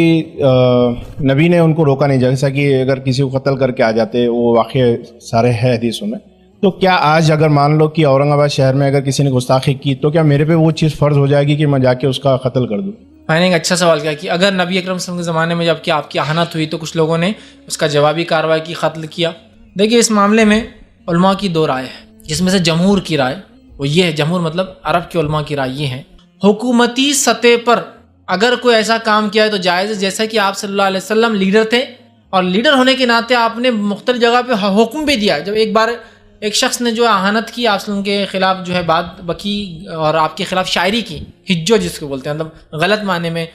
نبی نے ان کو روکا نہیں, جیسا کہ اگر کسی کو قتل کر کے آ جاتے, وہ واقعہ سارے ہے حدیثوں میں. تو کیا آج اگر مان لو کہ اورنگ آباد شہر میں اگر کسی نے گستاخی کی, تو کیا میرے پہ وہ چیز فرض ہو جائے گی کہ میں جا کے اس کا قتل کر دوں؟ میں نے ایک اچھا سوال کیا کہ اگر نبی اکرم صلی اللہ علیہ وسلم کے زمانے میں جب کہ آپ کی احانت ہوئی تو کچھ لوگوں نے اس کا جوابی کارروائی کی, قتل کیا. دیکھیے اس معاملے میں علماء کی 2 رائے ہیں, جس میں سے جمہور کی رائے وہ یہ ہے, جمہور مطلب عرب کے علماء کی رائے یہ ہے, حکومتی سطح پر اگر کوئی ایسا کام کیا ہے تو جائز ہے. جیسا کہ آپ صلی اللہ علیہ وسلم لیڈر تھے, اور لیڈر ہونے کے ناطے آپ نے مختلف جگہ پہ حکم بھی دیا. جب ایک بار ایک شخص نے جو احانت کی آپ وسلم کے خلاف جو ہے بات بکی اور آپ کے خلاف شاعری کی, ہجو جس کو بولتے ہیں, مطلب غلط معنی میں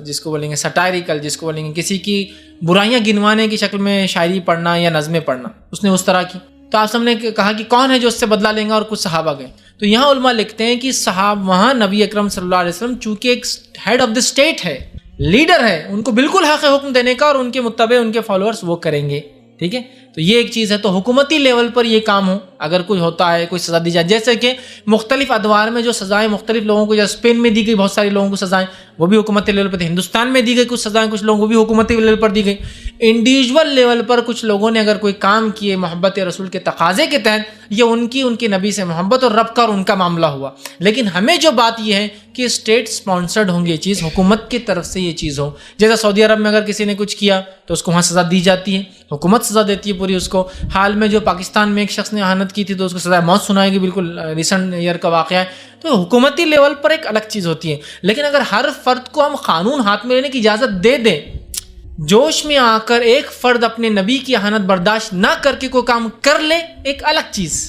جس کو بولیں گے سٹائریکل, جس کو بولیں گے کسی کی برائیاں گنوانے کی شکل میں شاعری پڑھنا یا نظمیں پڑھنا, اس نے اس طرح کی. تو آپ سب نے کہا کہ کون ہے جو اس سے بدلہ لیں گا، اور کچھ صحابہ گئے. تو یہاں علماء لکھتے ہیں کہ صحابہ وہاں نبی اکرم صلی اللہ علیہ وسلم چونکہ ایک ہیڈ آف دا اسٹیٹ ہے، لیڈر ہے، ان کو بالکل حق حکم دینے کا، اور ان کے متبع ان کے فالوورز وہ کریں گے. ٹھیک ہے، تو یہ ایک چیز ہے. تو حکومتی لیول پر یہ کام ہو، اگر کوئی ہوتا ہے کوئی سزا دی جائے، جیسے کہ مختلف ادوار میں جو سزائیں مختلف لوگوں کو، جیسے اسپین میں دی گئی بہت سارے لوگوں کو سزائیں، وہ بھی حکومتی لیول پر تھی. ہندوستان میں دی گئی کچھ سزائیں کچھ لوگوں کو بھی حکومتی لیول پر دی گئی. انڈیویجول لیول پر کچھ لوگوں نے اگر کوئی کام کیے محبت رسول کے تقاضے کے تحت، یہ ان کی نبی سے محبت اور رب کا اور ان کا معاملہ ہوا. لیکن ہمیں جو بات یہ ہے کہ اسٹیٹ اسپانسرڈ ہوں گی یہ چیز، حکومت کی طرف سے یہ چیز ہو. جیسا سعودی عرب میں اگر کسی نے کچھ کیا تو اس کو وہاں سزا دی جاتی ہے، حکومت سزا دیتی ہے پوری اس کو. حال میں جو پاکستان میں ایک شخص نے احانت کی تھی تو اس کو سزا موت سنائے گی، بالکل ریسنٹ ایئر کا واقعہ ہے. تو حکومتی لیول پر ایک الگ چیز ہوتی ہے. لیکن اگر ہر فرد کو ہم قانون ہاتھ میں لینے کی اجازت دے دیں، جوش میں آ کر ایک فرد اپنے نبی کی احانت برداشت نہ کر کے کوئی کام کر لے، ایک الگ چیز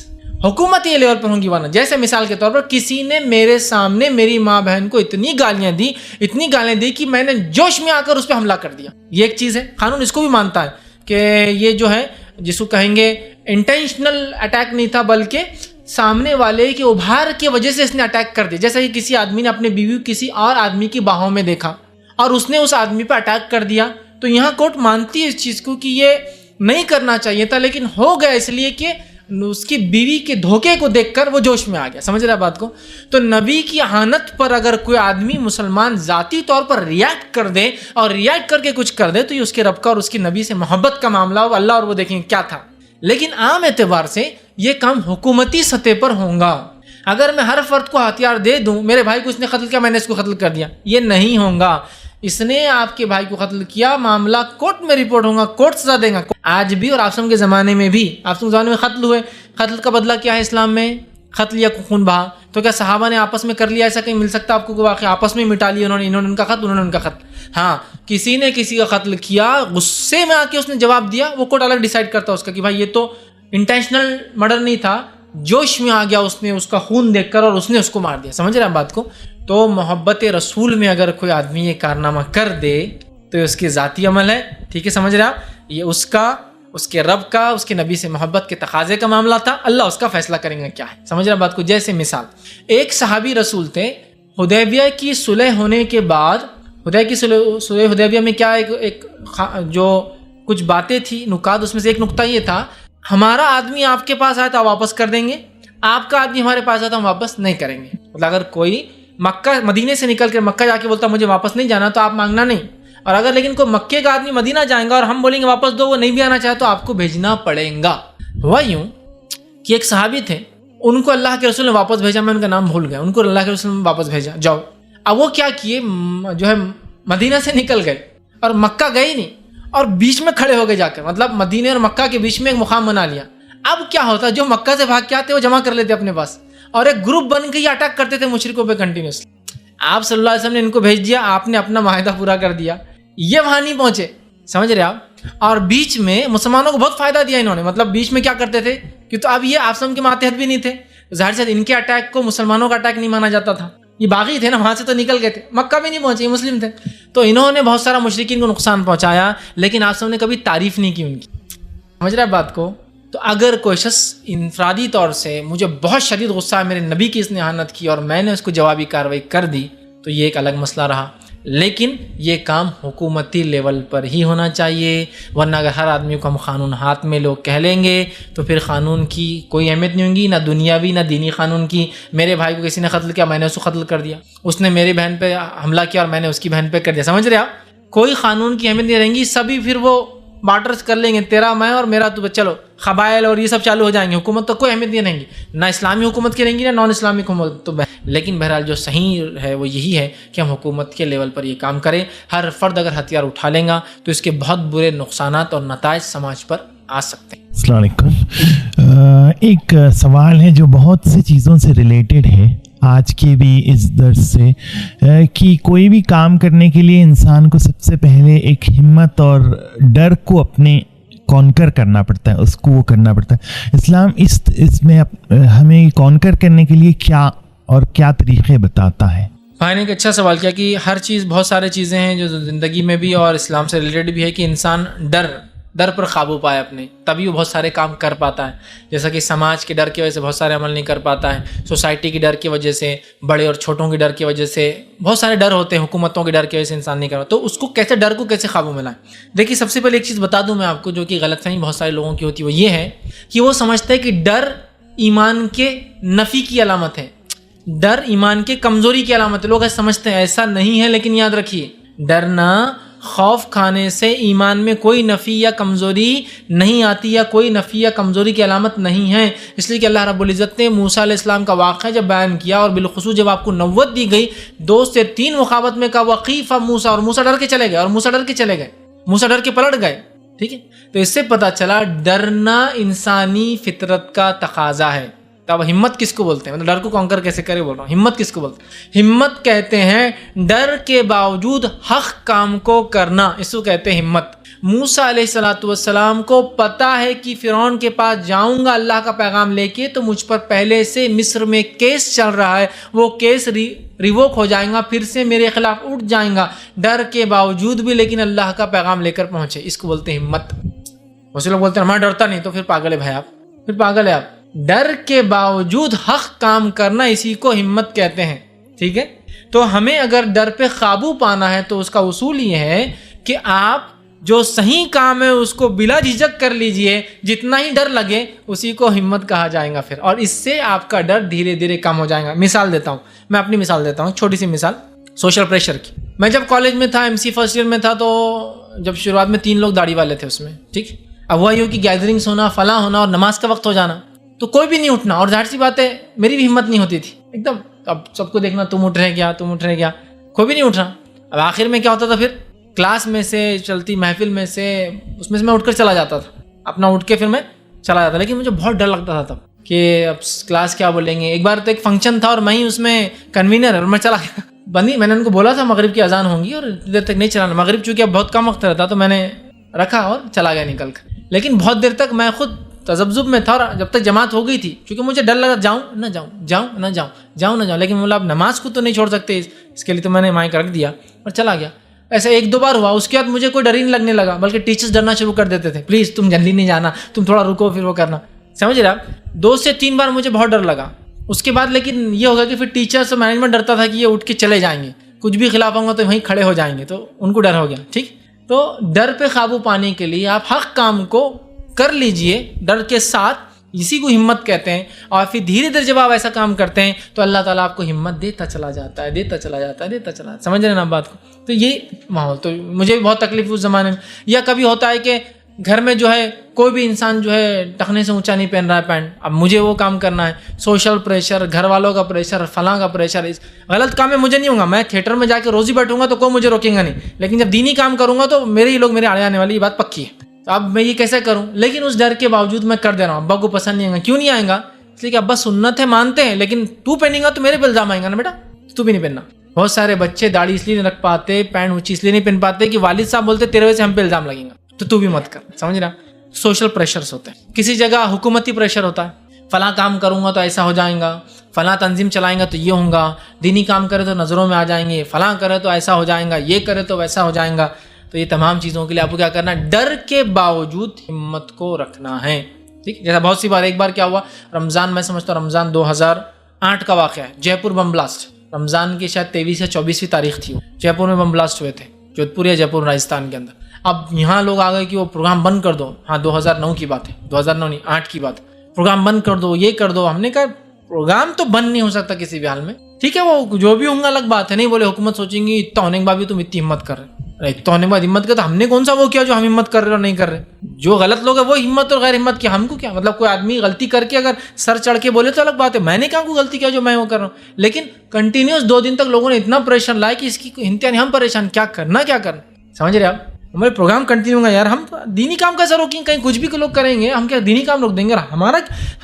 حکومتی لیول پر ہوں گی. ورنہ جیسے مثال کے طور پر کسی نے میرے سامنے میری ماں بہن کو اتنی گالیاں دی کہ میں نے جوش میں آ کر اس پہ حملہ کر دیا، یہ ایک چیز ہے. قانون اس کو بھی مانتا ہے کہ یہ جو ہے جس کو کہیں گے انٹینشنل اٹیک نہیں تھا، بلکہ سامنے والے کے ابھار کی وجہ سے اس نے اٹیک کر دیا. جیسا کہ کسی آدمی نے اپنے بیوی کسی اور آدمی کی باہوں میں دیکھا اور اس نے اس آدمی پہ اٹیک کر دیا، تو یہاں کورٹ مانتی ہے اس چیز کو کہ یہ نہیں کرنا چاہیے تھا، لیکن ہو گیا اس لیے کہ اس کی بیوی کے دھوکے کو دیکھ کر وہ جوش میں آ گیا. سمجھ رہے بات کو؟ تو نبی کی احانت پر اگر کوئی آدمی مسلمان ذاتی طور پر ریاکٹ کر دے اور ریاکٹ کر کے کچھ کر دے تو یہ اس کے رب کا اور اس کی نبی سے محبت کا معاملہ ہو، اللہ اور وہ دیکھیں کیا تھا. لیکن عام اعتبار سے یہ کام حکومتی سطح پر ہوگا. اگر میں ہر فرد کو ہتھیار دے دوں، میرے بھائی کو اس نے قتل کیا میں نے اس کو قتل کر دیا، یہ نہیں ہوگا. اس نے آپ کے بھائی کو قتل کیا، معاملہ کورٹ میں رپورٹ ہوگا، کورٹ سزا دے گا. آج بھی اور آپسم کے زمانے میں بھی، آپسم کے زمانے میں قتل ہوئے، قتل کا بدلہ کیا ہے اسلام میں؟ قتل یا خون بہا. تو کیا صحابہ نے آپس میں کر لیا؟ ایسا کہیں مل سکتا آپ کو کہ واقعی آپس میں مٹا لیا، انہوں نے ان کا قتل، انہوں نے ان کا قتل؟ ہاں، کسی نے کسی کا قتل کیا، غصے میں آ کے اس نے جواب دیا، وہ کورٹ الگ ڈیسائیڈ کرتا اس کا کہ بھائی یہ تو انٹینشنل مرڈر نہیں تھا، جوش میں آ گیا اس نے اس کا خون دیکھ کر اور اس نے اس کو مار دیا. سمجھ رہے ہیں بات کو؟ تو محبت رسول میں اگر کوئی آدمی یہ کارنامہ کر دے تو اس کے ذاتی عمل ہے. ٹھیک ہے، سمجھ رہے آپ؟ یہ اس کا، اس کے رب کا، اس کے نبی سے محبت کے تقاضے کا معاملہ تھا. اللہ اس کا فیصلہ کریں گے کیا ہے. سمجھ رہے بات کو؟ جیسے مثال ایک صحابی رسول تھے، حدیبیہ کی صلح ہونے کے بعد، صلح حدیبیہ میں کیا ایک جو کچھ باتیں تھی، نکات، اس میں سے ایک نقطہ یہ تھا، ہمارا آدمی آپ کے پاس آیا تو آپ واپس کر دیں گے، آپ کا آدمی ہمارے پاس آیا تو ہم واپس نہیں کریں گے. مطلب اگر کوئی مدینے سے نکل کر مکہ جا کے بولتا مجھے واپس نہیں جانا تو آپ مانگنا نہیں. اور اگر لیکن کوئی مکے کا آدمی مدینہ جائے گا اور ہم بولیں گے واپس دو، وہ نہیں بھی آنا چاہے تو آپ کو بھیجنا پڑے گا. ہوا یوں کہ ایک صحابی تھے، ان کو اللہ کے رسول نے واپس بھیجا، میں ان کا نام بھول گیا، ان کو اللہ کے رسول نے واپس بھیجا، جاؤ. اب وہ کیا کیے، جو ہے مدینہ سے نکل گئے اور مکہ گئے نہیں، اور بیچ میں کھڑے ہو گئے جا کر، مطلب مدینے اور مکہ کے بیچ میں ایک مقام بنا لیا. اب کیا ہوتا، جو مکہ سے بھاگ کے آتے وہ جمع کر لیتے اپنے پاس، اور ایک گروپ بن کے یہ اٹیک کرتے تھے مشرکوں پہ کنٹینیوسلی. آپ صلی اللہ علیہ وسلم نے ان کو بھیج دیا، آپ نے اپنا معاہدہ پورا کر دیا، یہ وہاں نہیں پہنچے. سمجھ رہے آپ؟ اور بیچ میں مسلمانوں کو بہت فائدہ دیا انہوں نے. مطلب بیچ میں کیا کرتے تھے کہ تو اب یہ آپسم کے ماتحت بھی نہیں تھے، ظاہر سے ان کے اٹیک کو مسلمانوں کا اٹیک نہیں مانا جاتا تھا. یہ باغی تھے نا، وہاں سے تو نکل گئے تھے، مکہ بھی نہیں پہنچے، یہ مسلم تھے. تو انہوں نے بہت سارا مشرکین کو نقصان پہنچایا، لیکن آپسم نے کبھی تعریف نہیں کی ان کی. سمجھ رہے بات کو؟ تو اگر کوئی شخص انفرادی طور سے مجھے بہت شدید غصہ ہے، میرے نبی کی اس نے احانت کی اور میں نے اس کو جوابی کارروائی کر دی، تو یہ ایک الگ مسئلہ رہا. لیکن یہ کام حکومتی لیول پر ہی ہونا چاہیے. ورنہ اگر ہر آدمی کو ہم قانون ہاتھ میں لوگ کہہ لیں گے تو پھر قانون کی کوئی اہمیت نہیں ہوگی، نہ دنیاوی نہ دینی قانون کی. میرے بھائی کو کسی نے قتل کیا، میں نے اس کو قتل کر دیا، اس نے میری بہن پہ حملہ کیا اور میں نے اس کی بہن پہ کر دیا. سمجھ رہے آپ؟ کوئی قانون کی اہمیت نہیں رہیں گی. سبھی پھر وہ بارٹرز کر لیں گے، تیرا میں اور میرا تو، چلو قبائل اور یہ سب چالو ہو جائیں گے. حکومت تو کوئی اہمیت نہیں رہیں گی، نہ اسلامی حکومت کی رہیں گی نہ نان اسلامی حکومت. تو لیکن بہرحال جو صحیح ہے وہ یہی ہے کہ ہم حکومت کے لیول پر یہ کام کریں. ہر فرد اگر ہتھیار اٹھا لیں گا تو اس کے بہت برے نقصانات اور نتائج سماج پر آ سکتے ہیں. السلام علیکم. ایک سوال ہے جو بہت سی چیزوں سے ریلیٹڈ ہے آج کے بھی اس درس سے، کہ کوئی بھی کام کرنے کے لیے انسان کو سب سے پہلے ایک ہمت اور ڈر کو اپنے کانکر کرنا پڑتا ہے، اس کو وہ کرنا پڑتا ہے. اسلام اس میں ہمیں کانکر کرنے کے لیے کیا اور کیا طریقے بتاتا ہے؟ بھائی نے ایک اچھا سوال کیا کہ ہر چیز، بہت سارے چیزیں ہیں جو زندگی میں بھی اور اسلام سے ریلیٹڈ بھی ہے کہ انسان ڈر ڈر پر قابو پائے اپنے، تبھی وہ بہت سارے کام کر پاتا ہے. جیسا کہ سماج کے ڈر کی وجہ سے بہت سارے عمل نہیں کر پاتا ہے، سوسائٹی کی ڈر کی وجہ سے، بڑے اور چھوٹوں کی ڈر کی وجہ سے، بہت سارے ڈر ہوتے ہیں، حکومتوں کے ڈر کی وجہ سے انسان نہیں کر پاتا. تو اس کو کیسے، ڈر کو کیسے قابو میں لائیں؟ دیکھیے سب سے پہلے ایک چیز بتا دوں میں آپ کو، جو کہ غلط فہمی بہت سارے لوگوں کی ہوتی ہے، وہ یہ ہے کہ وہ سمجھتے ہیں کہ ڈر ایمان کے نفی کی علامت ہے، ڈر ایمان کے کمزوری کی علامت ہے. لوگ ایسا سمجھتے ہیں، ایسا نہیں ہے. لیکن یاد رکھیے، ڈرنا، خوف کھانے سے ایمان میں کوئی نفی یا کمزوری نہیں آتی، یا کوئی نفی یا کمزوری کی علامت نہیں ہے. اس لیے کہ اللہ رب العزت نے موسیٰ علیہ السلام کا واقعہ جب بیان کیا، اور بالخصوص جب آپ کو نبوت دی گئی، 2 سے 3 مخاطبت میں کہا وقیف موسیٰ، اور موسیٰ ڈر کے چلے گئے، اور موسیٰ ڈر کے چلے گئے، موسیٰ ڈر کے پلٹ گئے. ٹھیک ہے، تو اس سے پتہ چلا ڈرنا انسانی فطرت کا تقاضا ہے. تو اب ہمت کس کو بولتے ہیں؟ مطلب ڈر کو کانکر کیسے کرے بول رہا ہوں. ہمت کس کو بولتے ہیں؟ ہمت کہتے ہیں ڈر کے باوجود حق کام کو کرنا، اس کو کہتے ہیں ہمت. موسیٰ علیہ السلام کو پتہ ہے کہ فرعون کے پاس جاؤں گا اللہ کا پیغام لے کے تو مجھ پر پہلے سے مصر میں کیس چل رہا ہے، وہ کیس ریووک ہو جائیں گا، پھر سے میرے خلاف اٹھ جائیں گا. ڈر کے باوجود بھی لیکن اللہ کا پیغام لے کر پہنچے، اس کو بولتے ہیں ہمت. بہت سے لوگ بولتے ہیں میں ڈرتا نہیں، تو پھر پاگل ہے بھائی آپ، پھر پاگل ہے آپ. ڈر کے باوجود حق کام کرنا، اسی کو ہمت کہتے ہیں. ٹھیک ہے، تو ہمیں اگر ڈر پہ قابو پانا ہے تو اس کا اصول یہ ہے کہ آپ جو صحیح کام ہے اس کو بلا جھجک کر لیجئے، جتنا ہی ڈر لگے اسی کو ہمت کہا جائے گا پھر، اور اس سے آپ کا ڈر دھیرے دھیرے کم ہو جائے گا. مثال دیتا ہوں، میں اپنی مثال دیتا ہوں، چھوٹی سی مثال سوشل پریشر کی. میں جب کالج میں تھا، MC فرسٹ ایئر میں تھا، تو جب شروعات میں 3 لوگ داڑھی والے تھے اس میں. ٹھیک، اب وہی ہو کہ گیدرنگس ہونا، فلاں ہونا، اور نماز کا وقت ہو جانا، تو کوئی بھی نہیں اٹھنا. اور ظاہر سی بات ہے میری بھی ہمت نہیں ہوتی تھی ایک دم. اب سب کو دیکھنا، تم اٹھ رہے کیا، تم اٹھ رہے کیا، کوئی بھی نہیں اٹھ رہا. اب آخر میں کیا ہوتا تھا، پھر کلاس میں سے، چلتی محفل میں سے، اس میں سے میں اٹھ کر چلا جاتا تھا، اپنا اٹھ کے پھر میں چلا جاتا. لیکن مجھے بہت ڈر لگتا تھا تب کہ اب کلاس کیا بولیں گے. ایک بار تو ایک فنکشن تھا اور میں ہی اس میں کنوینر، اور میں چلا گیا بندی. میں نے ان کو بولا تھا مغرب کی اذان ہوں گی اور دیر تک نہیں چلانا. مغرب چونکہ اب بہت کم وقت رہتا تو میں نے رکھا اور چلا گیا نکل کر. لیکن بہت دیر تک میں خود تذبذب میں تھا، اور جب تک جماعت ہو گئی تھی، کیونکہ مجھے ڈر لگا جاؤں نہ جاؤں، جاؤں نہ جاؤں، جاؤں نہ جاؤں. لیکن بولا اب نماز کو تو نہیں چھوڑ سکتے، اس کے لیے تو میں نے مائک رکھ دیا اور چلا گیا. ایسا 1-2 بار ہوا. اس کے بعد مجھے کوئی ڈر ہی نہیں لگنے لگا، بلکہ ٹیچرز ڈرنا شروع کر دیتے تھے، پلیز تم جلدی نہیں جانا، تم تھوڑا رکو، پھر وہ کرنا. سمجھ رہے آپ؟ 2 سے 3 بار مجھے بہت ڈر لگا. اس کے بعد لیکن یہ ہوگا کہ پھر ٹیچرز اور مینجمنٹ ڈرتا تھا کہ یہ اٹھ کے چلے جائیں گے، کچھ بھی خلاف ہوں گا تو وہیں کھڑے ہو جائیں گے، تو ان کو ڈر ہو گیا. ٹھیک، تو ڈر پہ قابو پانے کے لیے آپ حق کام کو کر لیجئے ڈر کے ساتھ، اسی کو ہمت کہتے ہیں. اور پھر دھیرے دھیرے جب آپ ایسا کام کرتے ہیں تو اللہ تعالیٰ آپ کو ہمت دیتا چلا جاتا ہے، دیتا چلا جاتا ہے، دیتا چلا جاتا ہے. سمجھ رہے ہیں نا بات کو؟ تو یہ ماحول تو مجھے بھی بہت تکلیف اس زمانے میں. یا کبھی ہوتا ہے کہ گھر میں جو ہے کوئی بھی انسان جو ہے ٹخنے سے اونچا نہیں پہن رہا ہے پینٹ، اب مجھے وہ کام کرنا ہے. سوشل پریشر، گھر والوں کا پریشر، فلاں کا پریشر. غلط کام میں مجھے نہیں ہوگا، میں تھیٹر میں جا کے روزی بیٹھوں گا تو کوئی مجھے روکیں گا نہیں. لیکن جب دینی کام کروں گا تو میرے ہی لوگ میرے آڑے آنے والی، یہ بات پکی ہے. تو اب میں یہ کیسے کروں؟ لیکن اس ڈر کے باوجود میں کر دے رہا ہوں. ابا کو پسند نہیں آئے گا. کیوں نہیں آئے گا؟ اس لیے کہ ابا سنت ہے مانتے ہیں، لیکن تو پہنیں گا تو میرے پہ الزام آئے گا نا بیٹا، تو بھی نہیں پہننا. بہت سارے بچے داڑھی اس لیے نہیں رکھ پاتے، پینٹ اونچی اس لیے نہیں پہن پاتے کہ والد صاحب بولتے تیرے وجہ سے ہم پہ الزام لگیں گا، تو بھی مت کر. سمجھ رہا؟ سوشل پریشرز ہوتے ہیں. کسی جگہ حکومتی پریشر ہوتا ہے، فلاں کام کروں گا تو ایسا ہو جائیں گا، فلاں تنظیم چلائیں گا تو یہ ہوں گا، دینی کام کرے تو نظروں میں آ جائیں گے، فلاں کرے تو ایسا ہو جائیں گا، یہ کرے تو ویسا ہو جائیں گا. تو یہ تمام چیزوں کے لیے آپ کو کیا کرنا ہے؟ ڈر کے باوجود ہمت کو رکھنا ہے. ٹھیک، جیسا بہت سی بار، ایک بار کیا ہوا رمضان، میں سمجھتا ہوں رمضان 2008 کا واقعہ ہے، جے پور بم بلاسٹ. رمضان کی شاید 23 یا 24ویں تاریخ تھی. جے پور میں بم بلاسٹ ہوئے تھے، جودھپور یا جے پور راجستھان کے اندر. اب یہاں لوگ آ گئے کہ وہ پروگرام بند کر دو. ہاں 2009 کی بات ہے، 2009 نہیں 8 کی بات ہے. پروگرام بند کر دو، یہ کر دو. ہم نے کہا پروگرام تو بند نہیں ہو سکتا کسی بھی حال میں. ٹھیک ہے، وہ جو بھی ہوں گا الگ بات ہے. نہیں بولے حکومت سوچیں گی اتنا ہونے کے بعد بھی تم اتنی ہمت کر رہے. اتنا ہونے کے بعد ہمت کر، تو ہم نے کون سا وہ کیا جو ہم ہمت کر رہے اور نہیں کر رہے؟ جو غلط لوگ ہیں وہ ہمت اور غیر ہمت کیا، ہم کو کیا مطلب؟ کوئی آدمی غلطی کر کے اگر سر چڑھ کے بولے تو الگ بات ہے، میں نے کہاں کوئی غلطی کیا جو میں وہ کر رہا ہوں. لیکن کنٹینیوس 2 دن تک لوگوں نے اتنا پریشر لایا کہ اس کی انتہا نہیں. ہم پریشان، کیا کرنا. سمجھ رہے آپ؟ ہمارے پروگرام کنٹینیو ہوگا یار. ہم دینی کام کیسا روکیں؟ کہیں کچھ بھی لوگ کریں گے، ہم کیا دینی کام روک دیں گے؟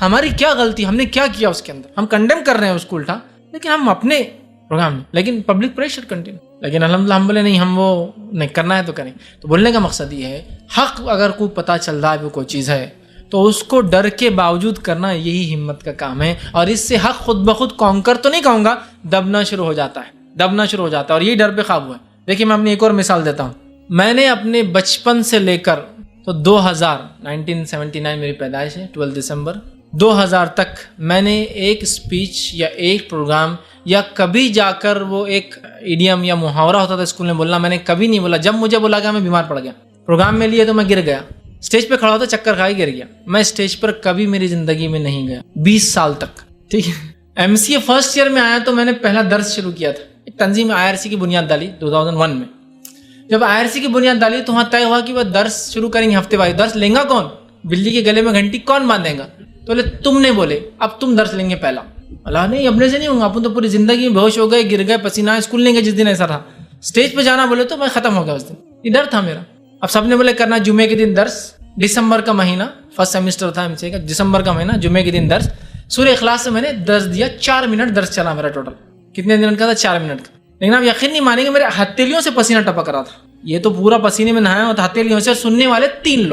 ہماری کیا غلطی، ہم نے کیا کیا اس کے اندر؟ ہم کنڈیم کر رہے ہیں اس کو الٹا، لیکن ہم اپنے پروگرام میں، لیکن پبلک پریشر کنٹینیو. لیکن الحمدللہ ہم بولے نہیں، ہم وہ نہیں کرنا ہے تو کریں. تو بولنے کا مقصد یہ ہے، حق اگر کوئی پتہ چل رہا ہے وہ کوئی چیز ہے تو اس کو ڈر کے باوجود کرنا، یہی ہمت کا کام ہے. اور اس سے حق خود بخود کانکر تو نہیں کہوں گا، دبنا شروع ہو جاتا ہے. اور یہی ڈر پہ قابو ہے. دیکھیے میں اپنی ایک اور مثال دیتا ہوں. میں نے اپنے بچپن سے لے کر تو 1979 میری پیدائش ہے, 12 دسمبر 2000 تک میں نے ایک اسپیچ یا ایک پروگرام یا کبھی جا کر وہ ایک ایڈیم یا محاورہ ہوتا تھا اسکول میں بولنا, میں نے کبھی نہیں بولا. جب مجھے بولا گیا میں بیمار پڑ گیا, پروگرام میں لیے تو میں گر گیا, اسٹیج پہ کھڑا ہوتا چکر کھا کے گر گیا. میں اسٹیج پر کبھی میری زندگی میں نہیں گیا 20 سال تک. ٹھیک ہے, MCA فرسٹ ایئر میں آیا تو میں نے پہلا درس شروع کیا تھا. ایک تنظیم IRC کی بنیاد ڈالی 2001 میں. جب IRC کی بنیاد ڈالی تو وہاں طے ہوا کہ وہ درس شروع کریں گے ہفتے بعد. درس لیں گا کون؟ بلی کے گلے میں گھنٹی کون باندھے گا؟ تو بولے تم نے بولے اب تم درس لیں گے پہلا. اللہ نہیں, اپنے سے نہیں ہوں گا, اپن تو پوری زندگی میں بے ہوش ہو گئے, گر گئے, پسینہ, اسکول نہیں گئے. جس دن ایسا رہا اسٹیج پہ جانا بولے تو میں ختم ہو گیا اس دن. یہ ڈر تھا میرا. اب سب نے بولے کرنا جمعے کے دن درس, دسمبر کا مہینہ, فرسٹ سیمسٹر تھا MCA کا, دسمبر کا مہینہ, جمعے کے دن درس. سورہ اخلاص سے میں نے درس دیا, 4 منٹ درس چلا میرا ٹوٹل. کتنے منٹ کا تھا؟ 4 منٹ کا. لیکن آپ یقین نہیں مانیں گے میرے ہتھیلیوں سے پسینہ ٹپک رہا تھا. یہ تو پورا پسینے میں نہایا ہوا تھا ہتھیلیوں سے. سننے والے 3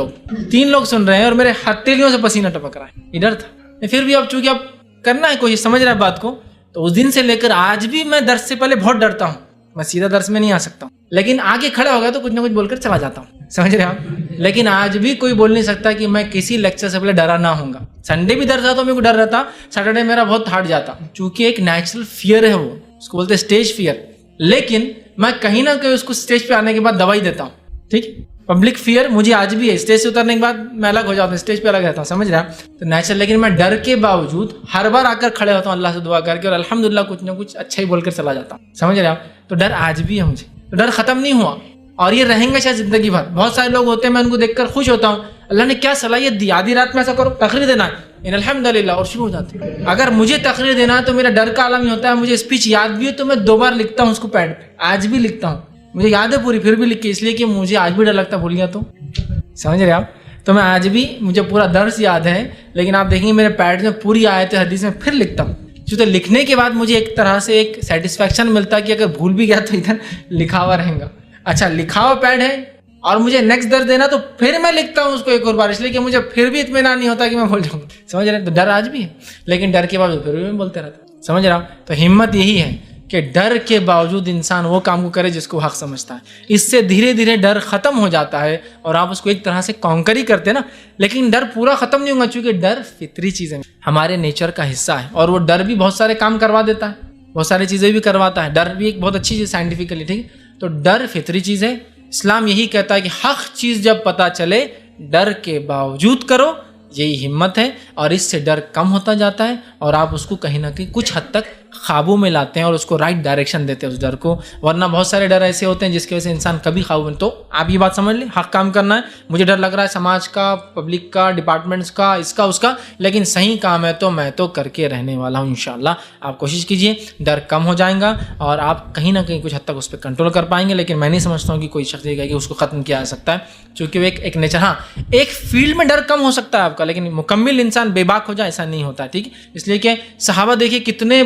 لوگ سن رہے ہیں اور میرے ہتھیلیوں سے پسینہ ٹپک رہا ہے. یہ ڈر تھا. پھر بھی اب چونکہ اب کرنا ہے, کوشش سمجھ رہا ہے بات کو, تو اس دن سے لے کر آج بھی میں درس سے پہلے بہت ڈرتا ہوں. میں سیدھا درس میں نہیں آ سکتا ہوں, لیکن آگے کھڑا ہو گیا تو کچھ نہ کچھ بول کر چلا جاتا ہوں. سمجھ رہے ہیں آپ؟ لیکن آج بھی کوئی بول نہیں سکتا کہ میں کسی لیکچر سے پہلے ڈرا نہ ہوں گا. سنڈے بھی درس تھا تو میرے کو ڈر رہتا, سیٹرڈے میرا بہت ہارڈ جاتا, چونکہ ایک نیچرل فیئر ہے, وہ اس کو بولتے ہیں اسٹیج فیئر. لیکن میں کہیں نہ کہیں اس کو اسٹیج پہ آنے کے بعد دوائی دیتا ہوں. ٹھیک, پبلک فیئر مجھے آج بھی ہے. اسٹیج سے اترنے کے بعد میں الگ ہو جاتا ہوں, اسٹیج پہ الگ رہتا ہوں. سمجھ رہا ہے؟ تو نیچرل. لیکن میں ڈر کے باوجود ہر بار آ کر کھڑے ہوتا ہوں اللہ سے دعا کر کے, اور الحمدللہ کچھ نہ کچھ اچھا ہی بول کر چلا جاتا ہوں. سمجھ رہے ہیں آپ؟ تو ڈر آج بھی ہے مجھے, تو ڈر ختم نہیں ہوا اور یہ رہیں گا شاید زندگی بھر. بہت سارے لوگ ہوتے ہیں میں ان کو دیکھ کر خوش ہوتا ہوں, اللہ نے کیا صلاحیت دی, آدھی رات میں ایسا کرو, تقریر دینا ہے, الحمدللہ, اور شروع ہو جاتے ہیں. اگر مجھے تقریر دینا ہے تو میرا ڈر کا عالم ہی ہوتا ہے. مجھے اسپیچ یاد بھی ہے تو میں 2 بار لکھتا ہوں اس کو پیڈ پہ, آج بھی لکھتا ہوں. مجھے یاد ہے پوری, پھر بھی لکھ کے, اس لیے کہ مجھے آج بھی ڈر لگتا ہے بھول گیا تو. سمجھ رہے آپ؟ تو میں آج بھی, مجھے پورا درس یاد ہے, لیکن آپ دیکھیں گے میرے پیڈ میں پوری آیت حدیث میں پھر لکھتا ہوں. چونکہ لکھنے کے بعد مجھے ایک طرح سے ایک سیٹسفیکشن ملتا ہے کہ اگر بھول بھی گیا تو ادھر لکھا ہوا رہیں گا. اچھا لکھا ہوا پیڈ ہے اور مجھے نیکسٹ درس دینا تو پھر میں لکھتا ہوں اس کو ایک اور بار, اس لیے کہ مجھے پھر بھی اطمینان نہیں ہوتا کہ میں بھول جاؤں. سمجھ رہے ہیں؟ تو ڈر آج بھی ہے, لیکن ڈر کے باوجود پھر بھی میں بولتے رہتا ہوں. سمجھ رہا ہوں؟ تو ہمت یہی ہے کہ ڈر کے باوجود انسان وہ کام کو کرے جس کو حق سمجھتا ہے. اس سے دھیرے دھیرے ڈر ختم ہو جاتا ہے اور آپ اس کو ایک طرح سے کانکر ہی کرتے ہیں نا. لیکن ڈر پورا ختم نہیں ہوگا, چونکہ ڈر فطری چیز ہے, ہمارے نیچر کا حصہ ہے, اور وہ ڈر بھی بہت سارے کام کروا دیتا ہے, بہت ساری چیزیں بھی کرواتا ہے. ڈر بھی ایک بہت اچھی چیز سائنٹیفکلی. ٹھیک ہے, تو ڈر فطری چیز ہے. اسلام یہی کہتا ہے کہ حق چیز جب پتہ چلے ڈر کے باوجود کرو, یہی ہمت ہے, اور اس سے ڈر کم ہوتا جاتا ہے اور آپ اس کو کہیں نہ کہیں کچھ حد تک قابو میں لاتے ہیں اور اس کو رائٹ ڈائریکشن دیتے ہیں اس ڈر کو. ورنہ بہت سارے ڈر ایسے ہوتے ہیں جس کی وجہ سے انسان کبھی قابو میں. تو آپ یہ بات سمجھ لیں, حق کام کرنا ہے, مجھے ڈر لگ رہا ہے سماج کا, پبلک کا, ڈپارٹمنٹس کا, اس کا اس کا, لیکن صحیح کام ہے تو میں تو کر کے رہنے والا ہوں انشاءاللہ. آپ کوشش کیجئے, ڈر کم ہو جائے گا اور آپ کہیں نہ کہیں کچھ حد تک اس پہ کنٹرول کر پائیں گے. لیکن میں نہیں سمجھتا ہوں کہ کوئی شخص یہ کہے کہ اس کو ختم کیا جا سکتا ہے, چونکہ وہ ایک نیچر. ہاں ایک فیلڈ میں ڈر کم ہو سکتا ہے آپ کا, لیکن مکمل انسان بے باک ہو جائے ایسا نہیں ہوتا ہے. ٹھیک ہے, اس لیے کہ صحابہ دیکھیے کتنے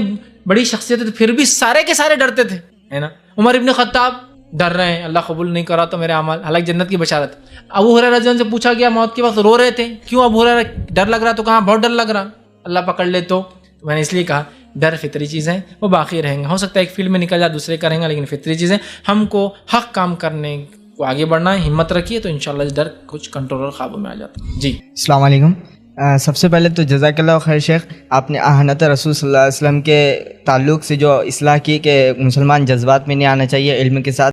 بڑی شخصیت تھے, پھر بھی سارے کے سارے ڈرتے تھے, ہے نا. عمر ابن خطاب ڈر رہے ہیں, اللہ قبول نہیں کرا تو میرے اعمال, حالانکہ جنت کی بشارت. ابو ہریرہ رضی اللہ عنہ سے پوچھا گیا موت کے وقت, رو رہے تھے, کیوں ابو ہریرہ ڈر لگ رہا؟ تو کہاں بہت ڈر لگ رہا, اللہ پکڑ لے تو. میں نے اس لیے کہا ڈر فطری چیز ہے, وہ باقی رہیں گا. ہو سکتا ہے ایک فیلڈ میں نکل جائے دوسرے کریں گا, لیکن فطری چیز ہے. ہم کو حق کام کرنے کو آگے بڑھنا ہے, ہمت رکھیے تو انشاءاللہ ڈر کچھ کنٹرول اور قابو میں آ جاتا ہے. جی السلام علیکم. سب سے پہلے تو جزاک اللہ خیر شیخ, آپ نے احنت رسول صلی اللہ علیہ وسلم کے تعلق سے جو اصلاح کی کہ مسلمان جذبات میں نہیں آنا چاہیے, علم کے ساتھ